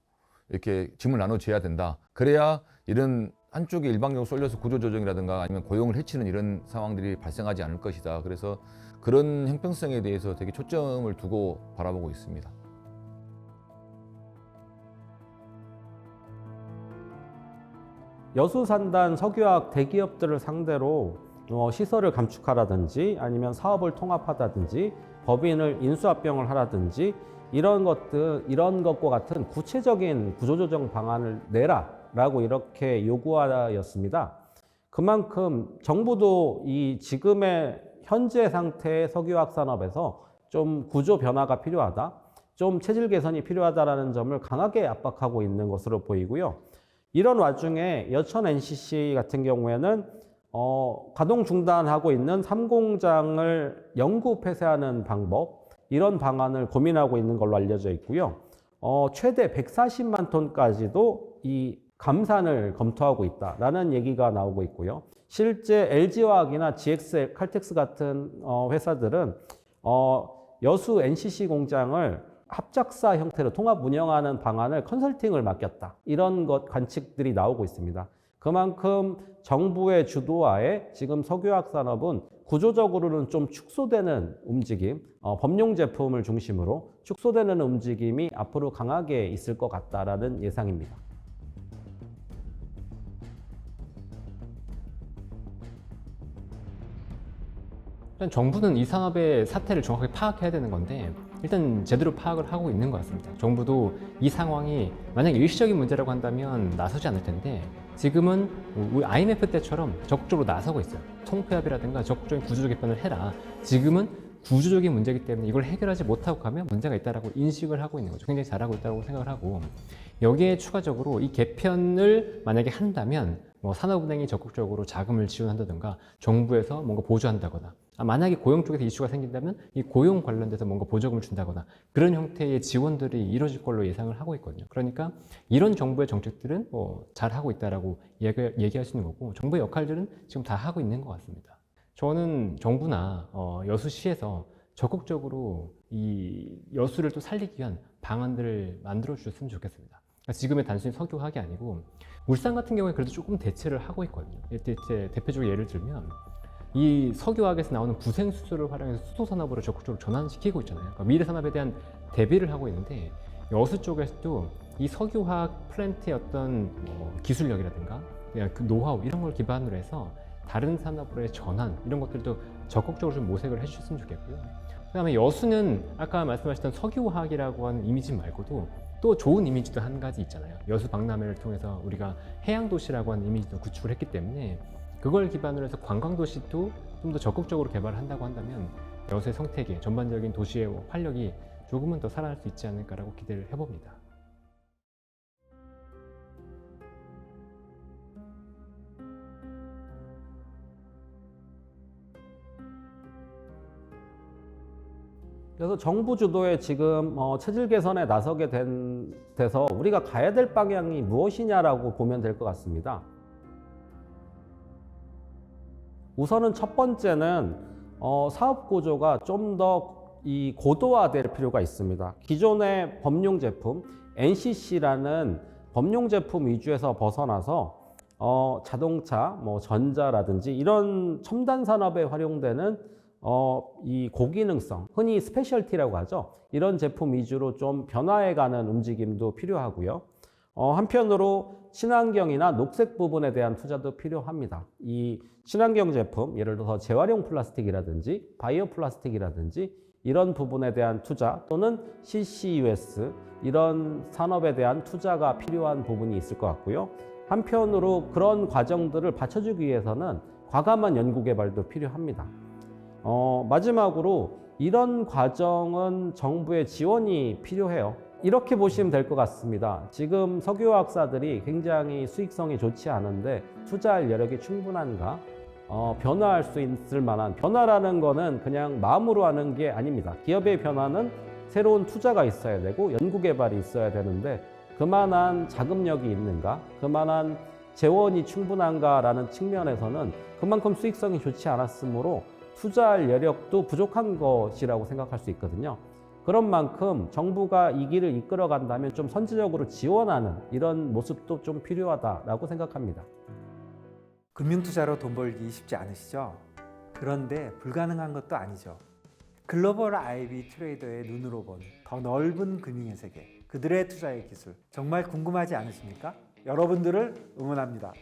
이렇게 짐을 나눠줘야 된다. 그래야 이런 한쪽에 일방적으로 쏠려서 구조조정이라든가 아니면 고용을 해치는 이런 상황들이 발생하지 않을 것이다. 그래서 그런 형평성에 대해서 되게 초점을 두고 바라보고 있습니다. 여수산단 석유화학 대기업들을 상대로 시설을 감축하라든지 아니면 사업을 통합하다든지 법인을 인수합병을 하라든지 이런 것과 같은 구체적인 구조조정 방안을 내라라고 이렇게 요구하였습니다. 그만큼 정부도 이 지금의 현재 상태의 석유화학 산업에서 좀 구조 변화가 필요하다, 좀 체질 개선이 필요하다라는 점을 강하게 압박하고 있는 것으로 보이고요. 이런 와중에 여천 NCC 같은 경우에는 가동 중단하고 있는 3공장을 영구 폐쇄하는 방법, 이런 방안을 고민하고 있는 걸로 알려져 있고요. 최대 140만 톤까지도 이 감산을 검토하고 있다라는 얘기가 나오고 있고요. 실제 LG화학이나 GX, 칼텍스 같은 회사들은 여수 NCC 공장을 합작사 형태로 통합 운영하는 방안을 컨설팅을 맡겼다. 이런 관측들이 나오고 있습니다. 그만큼 정부의 주도하에 지금 석유화학 산업은 구조적으로는 좀 축소되는 움직임, 범용 제품을 중심으로 축소되는 움직임이 앞으로 강하게 있을 것 같다라는 예상입니다. 일단 정부는 이 산업의 사태를 정확하게 파악해야 되는 건데 일단 제대로 파악을 하고 있는 것 같습니다. 정부도 이 상황이 만약 일시적인 문제라고 한다면 나서지 않을 텐데 지금은 우리 IMF 때처럼 적극적으로 나서고 있어요. 통폐합이라든가 적극적인 구조적 개편을 해라. 지금은 구조적인 문제이기 때문에 이걸 해결하지 못하고 가면 문제가 있다라고 인식을 하고 있는 거죠. 굉장히 잘하고 있다고 생각을 하고 여기에 추가적으로 이 개편을 만약에 한다면 산업은행이 적극적으로 자금을 지원한다든가 정부에서 뭔가 보조한다거나 만약에 고용 쪽에서 이슈가 생긴다면 이 고용 관련돼서 뭔가 보조금을 준다거나 그런 형태의 지원들이 이루어질 걸로 예상을 하고 있거든요. 그러니까 이런 정부의 정책들은 잘하고 있다라고 얘기할 수 있는 거고 정부의 역할들은 지금 다 하고 있는 것 같습니다. 저는 정부나 여수시에서 적극적으로 이 여수를 또 살리기 위한 방안들을 만들어 주셨으면 좋겠습니다. 그러니까 지금의 단순히 석유화학이 아니고 울산 같은 경우에 그래도 조금 대체를 하고 있거든요. 대표적으로 예를 들면 이 석유화학에서 나오는 부생수소를 활용해서 수소산업으로 적극적으로 전환시키고 있잖아요. 그러니까 미래산업에 대한 대비를 하고 있는데 여수 쪽에서도 이 석유화학 플랜트의 어떤 기술력이라든가 그 노하우 이런 걸 기반으로 해서 다른 산업으로의 전환 이런 것들도 적극적으로 좀 모색을 해주셨으면 좋겠고요. 그다음에 여수는 아까 말씀하셨던 석유화학이라고 하는 이미지 말고도 또 좋은 이미지도 한 가지 있잖아요. 여수 박람회를 통해서 우리가 해양도시라고 하는 이미지도 구축을 했기 때문에 그걸 기반으로 해서 관광도시도 좀 더 적극적으로 개발을 한다고 한다면 여수의 생태계, 전반적인 도시의 활력이 조금은 더 살아날 수 있지 않을까라고 기대를 해봅니다. 그래서 정부 주도의 지금 체질 개선에 나서게 돼서 우리가 가야 될 방향이 무엇이냐라고 보면 될 것 같습니다. 우선은 첫 번째는 사업 구조가 좀 더 이 고도화될 필요가 있습니다. 기존의 범용 제품 NCC라는 범용 제품 위주에서 벗어나서 자동차, 전자라든지 이런 첨단 산업에 활용되는 이 고기능성, 흔히 스페셜티라고 하죠. 이런 제품 위주로 좀 변화해가는 움직임도 필요하고요. 한편으로 친환경이나 녹색 부분에 대한 투자도 필요합니다. 이 친환경 제품, 예를 들어서 재활용 플라스틱이라든지 바이오 플라스틱이라든지 이런 부분에 대한 투자 또는 CCUS 이런 산업에 대한 투자가 필요한 부분이 있을 것 같고요. 한편으로 그런 과정들을 받쳐주기 위해서는 과감한 연구개발도 필요합니다. 마지막으로 이런 과정은 정부의 지원이 필요해요. 이렇게 보시면 될 것 같습니다. 지금 석유화학사들이 굉장히 수익성이 좋지 않은데 투자할 여력이 충분한가? 변화할 수 있을 만한, 변화라는 거는 그냥 마음으로 하는 게 아닙니다. 기업의 변화는 새로운 투자가 있어야 되고 연구개발이 있어야 되는데 그만한 자금력이 있는가? 그만한 재원이 충분한가라는 측면에서는 그만큼 수익성이 좋지 않았으므로 투자할 여력도 부족한 것이라고 생각할 수 있거든요. 그런 만큼 정부가 이 길을 이끌어 간다면 좀 선제적으로 지원하는 이런 모습도 좀 필요하다라고 생각합니다. 금융투자로 돈 벌기 쉽지 않으시죠? 그런데 불가능한 것도 아니죠. 글로벌 IB 트레이더의 눈으로 본 더 넓은 금융의 세계, 그들의 투자의 기술 정말 궁금하지 않으십니까? 여러분들을 응원합니다.